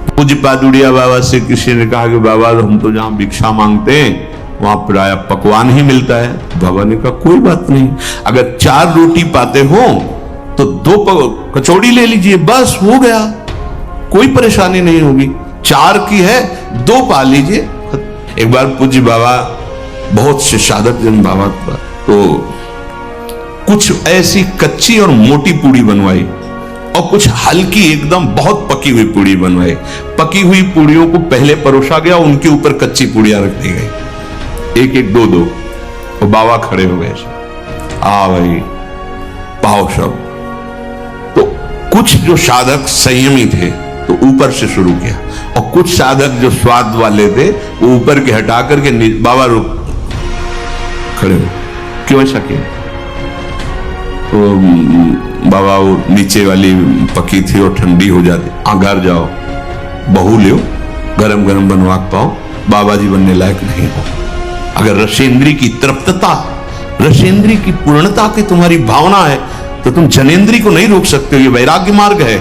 पूज्य पादुड़िया बाबा से किसी ने कहा कि बाबा हम तो जहां भिक्षा मांगते हैं वहां प्राय पकवान ही मिलता है। बाबा ने कहा कोई बात नहीं, अगर 4 रोटी पाते हो तो 2 कचौड़ी ले लीजिए, बस हो गया, कोई परेशानी नहीं होगी। 4 की है, 2 पा लीजिए। एक बार पूज्य बाबा, बहुत से साधक जन बाबा का, तो कुछ ऐसी कच्ची और मोटी पूड़ी बनवाई और कुछ हल्की एकदम बहुत पकी हुई पूड़ी बनवाई। पकी हुई पूड़ियों को पहले परोसा गया, उनके ऊपर कच्ची पूड़ियां रख दी गई, एक एक 2-2, और बाबा खड़े हो गए, आ भाई पाओ सब। तो कुछ जो साधक संयमी थे तो ऊपर से शुरू किया, और कुछ साधक जो स्वाद वाले थे वो ऊपर के हटा करके बाबा रुक खड़े हो। क्यों ऐसा किया? तो बाबा वो नीचे वाली पकी थी और ठंडी हो जाती, घर जाओ बहू लियो, गरम गरम बनवा पाओ, बाबा जी बनने लायक नहीं हो। अगर रसेंद्री की तृप्तता, रसेंद्री की पूर्णता की तुम्हारी भावना है तो तुम जनेंद्री को नहीं रोक सकते हो। ये वैराग्य मार्ग है।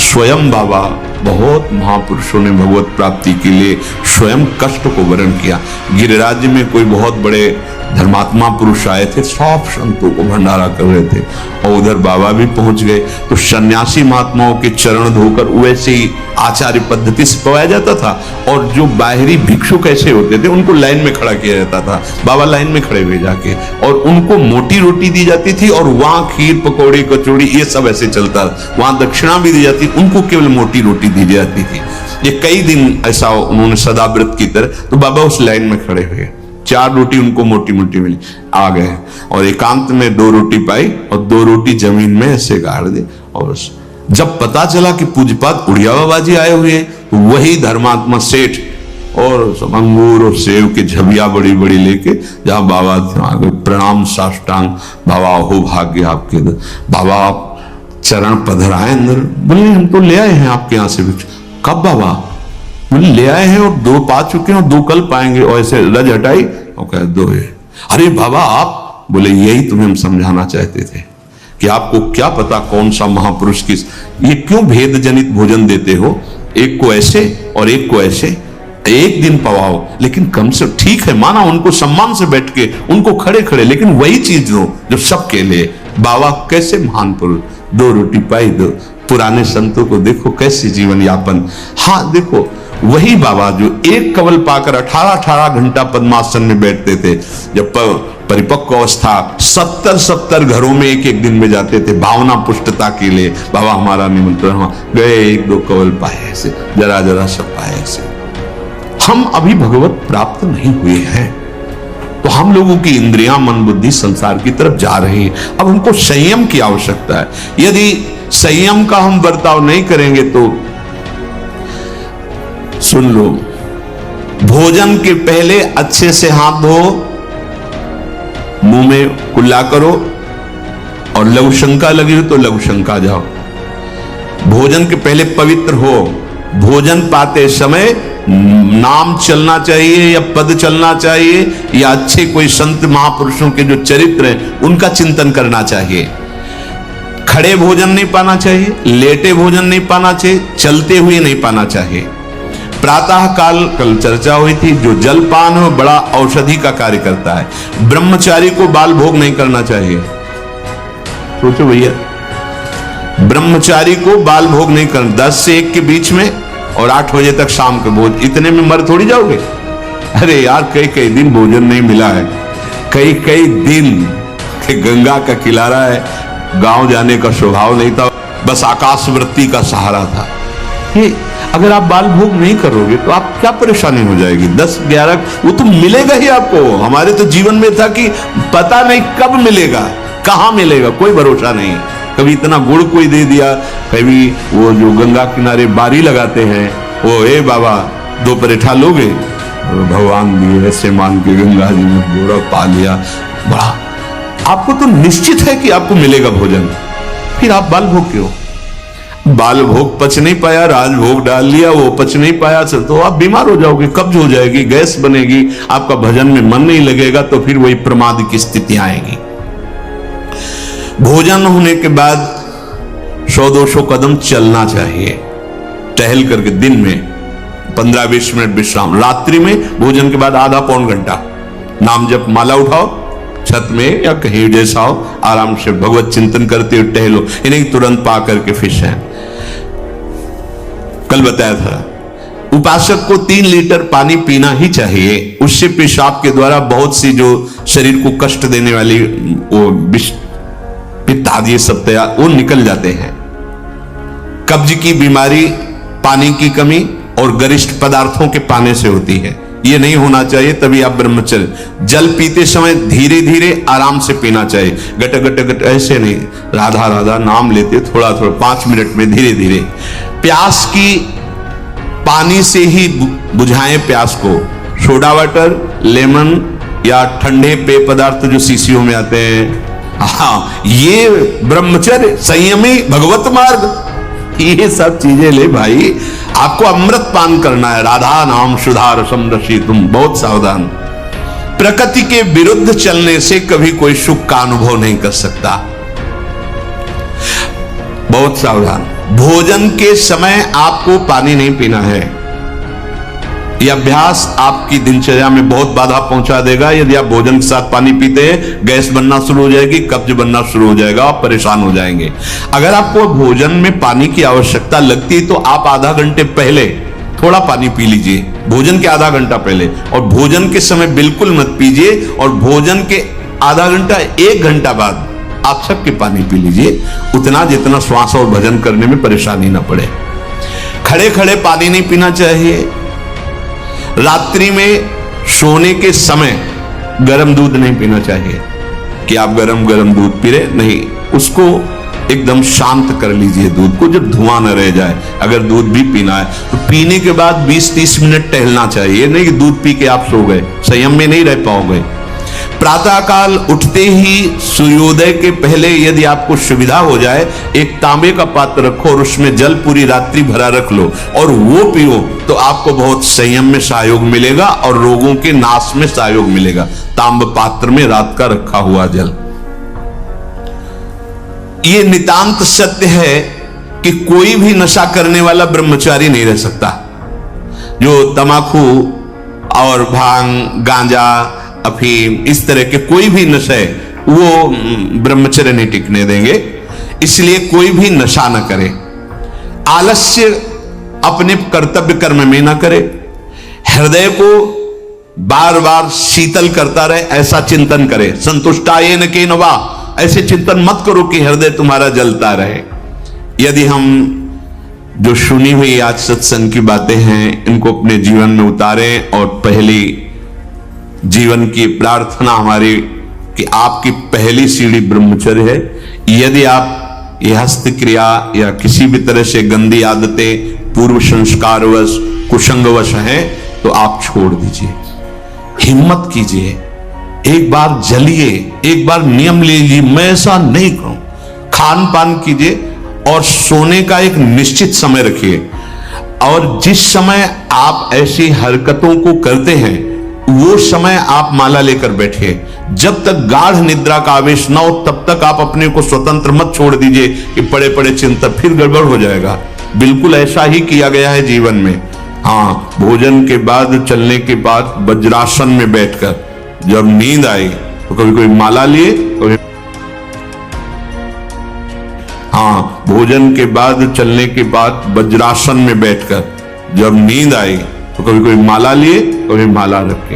स्वयं बाबा, बहुत महापुरुषों ने भगवत प्राप्ति के लिए स्वयं कष्ट को वर्ण किया। गिरिराज में कोई बहुत बड़े धर्मात्मा पुरुष आए थे, सब संतों को भंडारा कर रहे थे, और उधर बाबा भी पहुंच गए। तो सन्यासी महात्माओं के चरण धोकर वैसे ही आचार्य पद्धति से पवाया जाता था, और जो बाहरी भिक्षु कैसे होते थे उनको लाइन में खड़ा किया जाता था। बाबा लाइन में खड़े हुए जाके, और उनको मोटी रोटी दी जाती थी, और वहां खीर, पकौड़ी, कचौड़ी ये सब ऐसे चलता। वहां दक्षिणा भी दी जाती, उनको केवल मोटी रोटी दी जाती थी। ये कई दिन ऐसा उन्होंने सदाव्रत की तरह, तो बाबा उस लाइन में खड़े हुए, 4 रोटी उनको मोटी मोटी मिली, आ गए और एकांत में 2 रोटी पाई और 2 रोटी जमीन में ऐसे गाड़ दी। और जब पता चला कि पूज्यपाद उड़िया बाबा जी आए हुए हैं, तो वही धर्मात्मा सेठ और सब अंगूर और सेव के झबिया बड़ी बड़ी लेके जहां बाबा थे, प्रणाम साष्टांग, बाबा हो भाग्य आपके, बाबा आप चरण पधराए अंदर। बोले हम तो ले आए हैं आपके यहाँ से। कब बाबा? बोले ले आए हैं और 2 पा चुके हैं और 2 कल पाएंगे। और ऐसे रज हटाई और कहा 2 है। अरे बाबा आप? बोले यही तुम्हें हम समझाना चाहते थे कि आपको क्या पता कौन सा महापुरुष किस, ये क्यों भेद जनित भोजन देते हो, एक को ऐसे और एक को ऐसे, एक दिन पवाओ, लेकिन कम से ठीक है माना उनको सम्मान से बैठ के, उनको खड़े खड़े, लेकिन वही चीज दो जो सबके लिए। बाबा कैसे महान पुरुष, 2 रोटी पाई, 2 पुराने संतों को देखो कैसे जीवन यापन। हाँ देखो वही बाबा जो एक कवल पाकर 18 घंटा पद्मासन में बैठते थे, जब परिपक्व अवस्था 70 घरों में एक दिन में जाते थे भावना पुष्टता के लिए। बाबा हमारा निमंत्रण गए, 1-2 कवल पाए, ऐसे जरा जरा सब पाए। ऐसे हम अभी भगवत प्राप्त नहीं हुए हैं, तो हम लोगों की इंद्रियां, मन, बुद्धि संसार की तरफ जा रही है। अब हमको संयम की आवश्यकता है। यदि संयम का हम बर्ताव नहीं करेंगे तो सुन लो, भोजन के पहले अच्छे से हाथ धो, मुंह में कुल्ला करो, और लघु शंका लगी हो तो लघु शंका जाओ। भोजन के पहले पवित्र हो। भोजन पाते समय नाम चलना चाहिए या पद चलना चाहिए या अच्छे कोई संत महापुरुषों के जो चरित्र हैं उनका चिंतन करना चाहिए। खड़े भोजन नहीं पाना चाहिए, लेटे भोजन नहीं पाना चाहिए, चलते हुए नहीं पाना चाहिए। प्रातः काल कल चर्चा हुई थी, जो जलपान हो बड़ा औषधि का कार्य करता है। ब्रह्मचारी को बाल भोग नहीं करना चाहिए। सोचो भैया, ब्रह्मचारी को बाल भोग नहीं करना, 10 से 1 के बीच में और 8 बजे तक शाम के भोज, इतने में मर थोड़ी जाओगे। अरे यार, कई कई दिन भोजन नहीं मिला है, कई कई दिन के गंगा का किनारा है, गांव जाने का स्वभाव नहीं था, बस आकाशवृत्ति का सहारा था। ये अगर आप बाल भोग नहीं करोगे तो आप क्या परेशानी हो जाएगी। 10-11 वो तो मिलेगा ही आपको। हमारे तो जीवन में था कि पता नहीं कब मिलेगा, कहां मिलेगा, कोई भरोसा नहीं। कभी इतना गुड़ कोई दे दिया, कभी वो जो गंगा किनारे बारी लगाते हैं, वो ए बाबा 2 परेठा लोगे, भगवान दिए, ऐसे मान के गंगा जी में गुड़ पा लिया। बड़ा आपको तो निश्चित है कि आपको मिलेगा भोजन, फिर आप बाल भोग क्यों? बाल भोग पच नहीं पाया, राजभोग डाल लिया, वो पच नहीं पाया, तो आप बीमार हो जाओगे, कब्ज हो जाएगी, गैस बनेगी, आपका भजन में मन नहीं लगेगा, तो फिर वही प्रमाद की स्थिति आएगी। भोजन होने के बाद 100-200 कदम चलना चाहिए, टहल करके। दिन में 15-20 मिनट विश्राम, रात्रि में भोजन के बाद आधा पौन घंटा नाम जप माला उठाओ, छत में या कहीं जैसा हो, आराम से भगवत चिंतन करते हुए टहलो, इन्हें तुरंत पा करके फिश है। कल बताया था, उपासक को 3 लीटर पानी पीना ही चाहिए। उससे पेशाब के द्वारा बहुत सी जो शरीर को कष्ट देने वाली वो पित्त आदि सब तैयार वो निकल जाते हैं। कब्ज की बीमारी पानी की कमी और गरिष्ठ पदार्थों के पाने से होती है, ये नहीं होना चाहिए। तभी आप ब्रह्मचर्य। जल पीते समय धीरे धीरे आराम से पीना चाहिए, गट गट गट ऐसे नहीं, राधा राधा नाम लेते थोड़ा थोड़ा 5 मिनट में धीरे धीरे। प्यास की पानी से ही बुझाएं प्यास को, सोडा वाटर, लेमन या ठंडे पेय पदार्थ जो शीशियों में आते हैं, हाँ, ये ब्रह्मचर्य, संयमी, भगवत मार्ग, ये सब चीजें ले भाई। आपको अमृत पान करना है, राधा नाम सुधार समरसी, तुम बहुत सावधान। प्रकृति के विरुद्ध चलने से कभी कोई सुख का अनुभव नहीं कर सकता, बहुत सावधान। भोजन के समय आपको पानी नहीं पीना है। यह अभ्यास आपकी दिनचर्या में बहुत बाधा पहुंचा देगा। यदि आप भोजन के साथ पानी पीते हैं, गैस बनना शुरू हो जाएगी, कब्ज बनना शुरू हो जाएगा, आप परेशान हो जाएंगे। अगर आपको भोजन में पानी की आवश्यकता लगती है तो आप आधा घंटे पहले थोड़ा पानी पी लीजिए, भोजन के आधा घंटा पहले, और भोजन के समय बिल्कुल मत पीजिए, और भोजन के आधा घंटा 1 घंटा बाद आप सबके पानी पी लीजिए, उतना जितना श्वास और भजन करने में परेशानी ना पड़े। खड़े खड़े पानी नहीं पीना चाहिए। रात्रि में सोने के समय गर्म दूध नहीं पीना चाहिए कि आप गरम गरम दूध पी रहे, नहीं, उसको एकदम शांत कर लीजिए दूध को, जब धुआं न रह जाए। अगर दूध भी पीना है तो पीने के बाद 20-30 मिनट टहलना चाहिए, नहीं कि दूध पी के आप सो गए, संयम में नहीं रह पाओगे। प्रातः काल उठते ही सूर्योदय के पहले यदि आपको सुविधा हो जाए, एक तांबे का पात्र रखो और उसमें जल पूरी रात्रि भरा रख लो और वो पियो, तो आपको बहुत संयम में सहयोग मिलेगा और रोगों के नाश में सहयोग मिलेगा। तांब पात्र में रात का रखा हुआ जल। ये नितांत सत्य है कि कोई भी नशा करने वाला ब्रह्मचारी नहीं रह सकता। जो तमाकू और भांग, गांजा, अफीम, इस तरह के कोई भी नशे, वो ब्रह्मचर्य नहीं टिकने देंगे। इसलिए कोई भी नशा न करे, आलस्य अपने कर्तव्य कर्म में न करे, हृदय को बार बार शीतल करता रहे, ऐसा चिंतन करे। संतुष्टाये न केन वा, ऐसे चिंतन मत करो कि हृदय तुम्हारा जलता रहे। यदि हम जो सुनी हुई आज सत्संग की बातें हैं इनको अपने जीवन में उतारें, और पहली जीवन की प्रार्थना हमारी कि आपकी पहली सीढ़ी ब्रह्मचर्य है। यदि आप ये हस्त क्रिया या किसी भी तरह से गंदी आदतें पूर्व संस्कारवश, कुसंगवश हैं, तो आप छोड़ दीजिए, हिम्मत कीजिए, एक बार जलिए, एक बार नियम लीजिए, मैं ऐसा नहीं करूं। खान पान कीजिए और सोने का एक निश्चित समय रखिए। और जिस समय आप ऐसी हरकतों को करते हैं वो समय आप माला लेकर बैठिए। जब तक गाढ़ निद्रा का आवेश न हो तब तक आप अपने को स्वतंत्र मत छोड़ दीजिए कि पड़े पड़े चिंतन, फिर गड़बड़ हो जाएगा। बिल्कुल ऐसा ही किया गया है जीवन में। हाँ, भोजन के बाद, चलने के बाद वज्रासन में बैठकर जब नींद आई तो कभी कोई माला लिए, कभी भोजन के बाद, चलने के बाद वज्रासन में बैठकर जब नींद आई तो कभी कोई माला लिए, कभी माला रखे।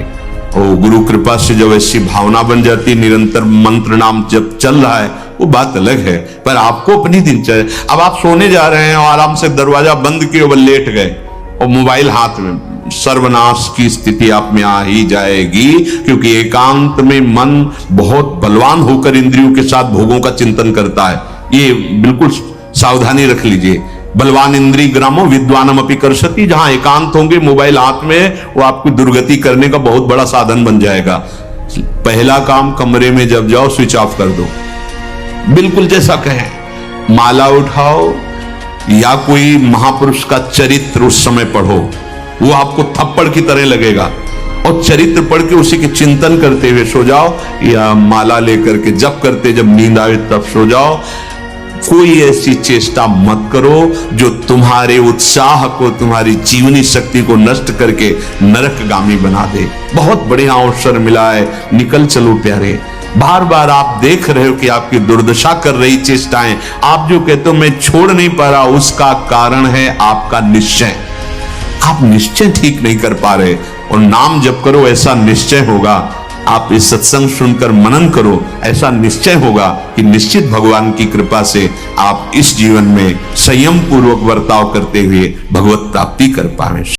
और गुरु कृपा से जब ऐसी भावना बन जाती, निरंतर मंत्र नाम जब चल रहा है, वो बात अलग है। पर आपको अपनी दिनचर्या, अब आप सोने जा रहे हैं और आराम से दरवाजा बंद किए और लेट गए और मोबाइल हाथ में, सर्वनाश की स्थिति आप में आ ही जाएगी। क्योंकि एकांत में मन बहुत बलवान होकर इंद्रियों के साथ भोगों का चिंतन करता है। ये बिल्कुल सावधानी रख लीजिए। बलवान इंद्री ग्रामो विद्वानम अपि कर्षति, जहां एकांत होंगे, मोबाइल हाथ में, वो आपकी दुर्गति करने का बहुत बड़ा साधन बन जाएगा। पहला काम, कमरे में जब जाओ स्विच ऑफ कर दो। बिल्कुल जैसा कहें, माला उठाओ या कोई महापुरुष का चरित्र उस समय पढ़ो, वो आपको थप्पड़ की तरह लगेगा। और चरित्र पढ़ के उसी के चिंतन करते हुए सो जाओ, या माला लेकर के जप करते जब नींद आए तब सो जाओ। कोई ऐसी चेष्टा मत करो जो तुम्हारे उत्साह को, तुम्हारी जीवनी शक्ति को नष्ट करके नरकगामी बना दे। बहुत बढ़िया अवसर मिला है, निकल चलो प्यारे। बार बार आप देख रहे हो कि आपकी दुर्दशा कर रही चेष्टाएं, आप जो कहते हो मैं छोड़ नहीं पा रहा, उसका कारण है आपका निश्चय। आप निश्चय ठीक नहीं कर पा रहे। और नाम जप करो, ऐसा निश्चय होगा। आप इस सत्संग सुनकर मनन करो, ऐसा निश्चय होगा कि निश्चित भगवान की कृपा से आप इस जीवन में संयम पूर्वक बर्ताव करते हुए भगवत प्राप्ति कर पाए।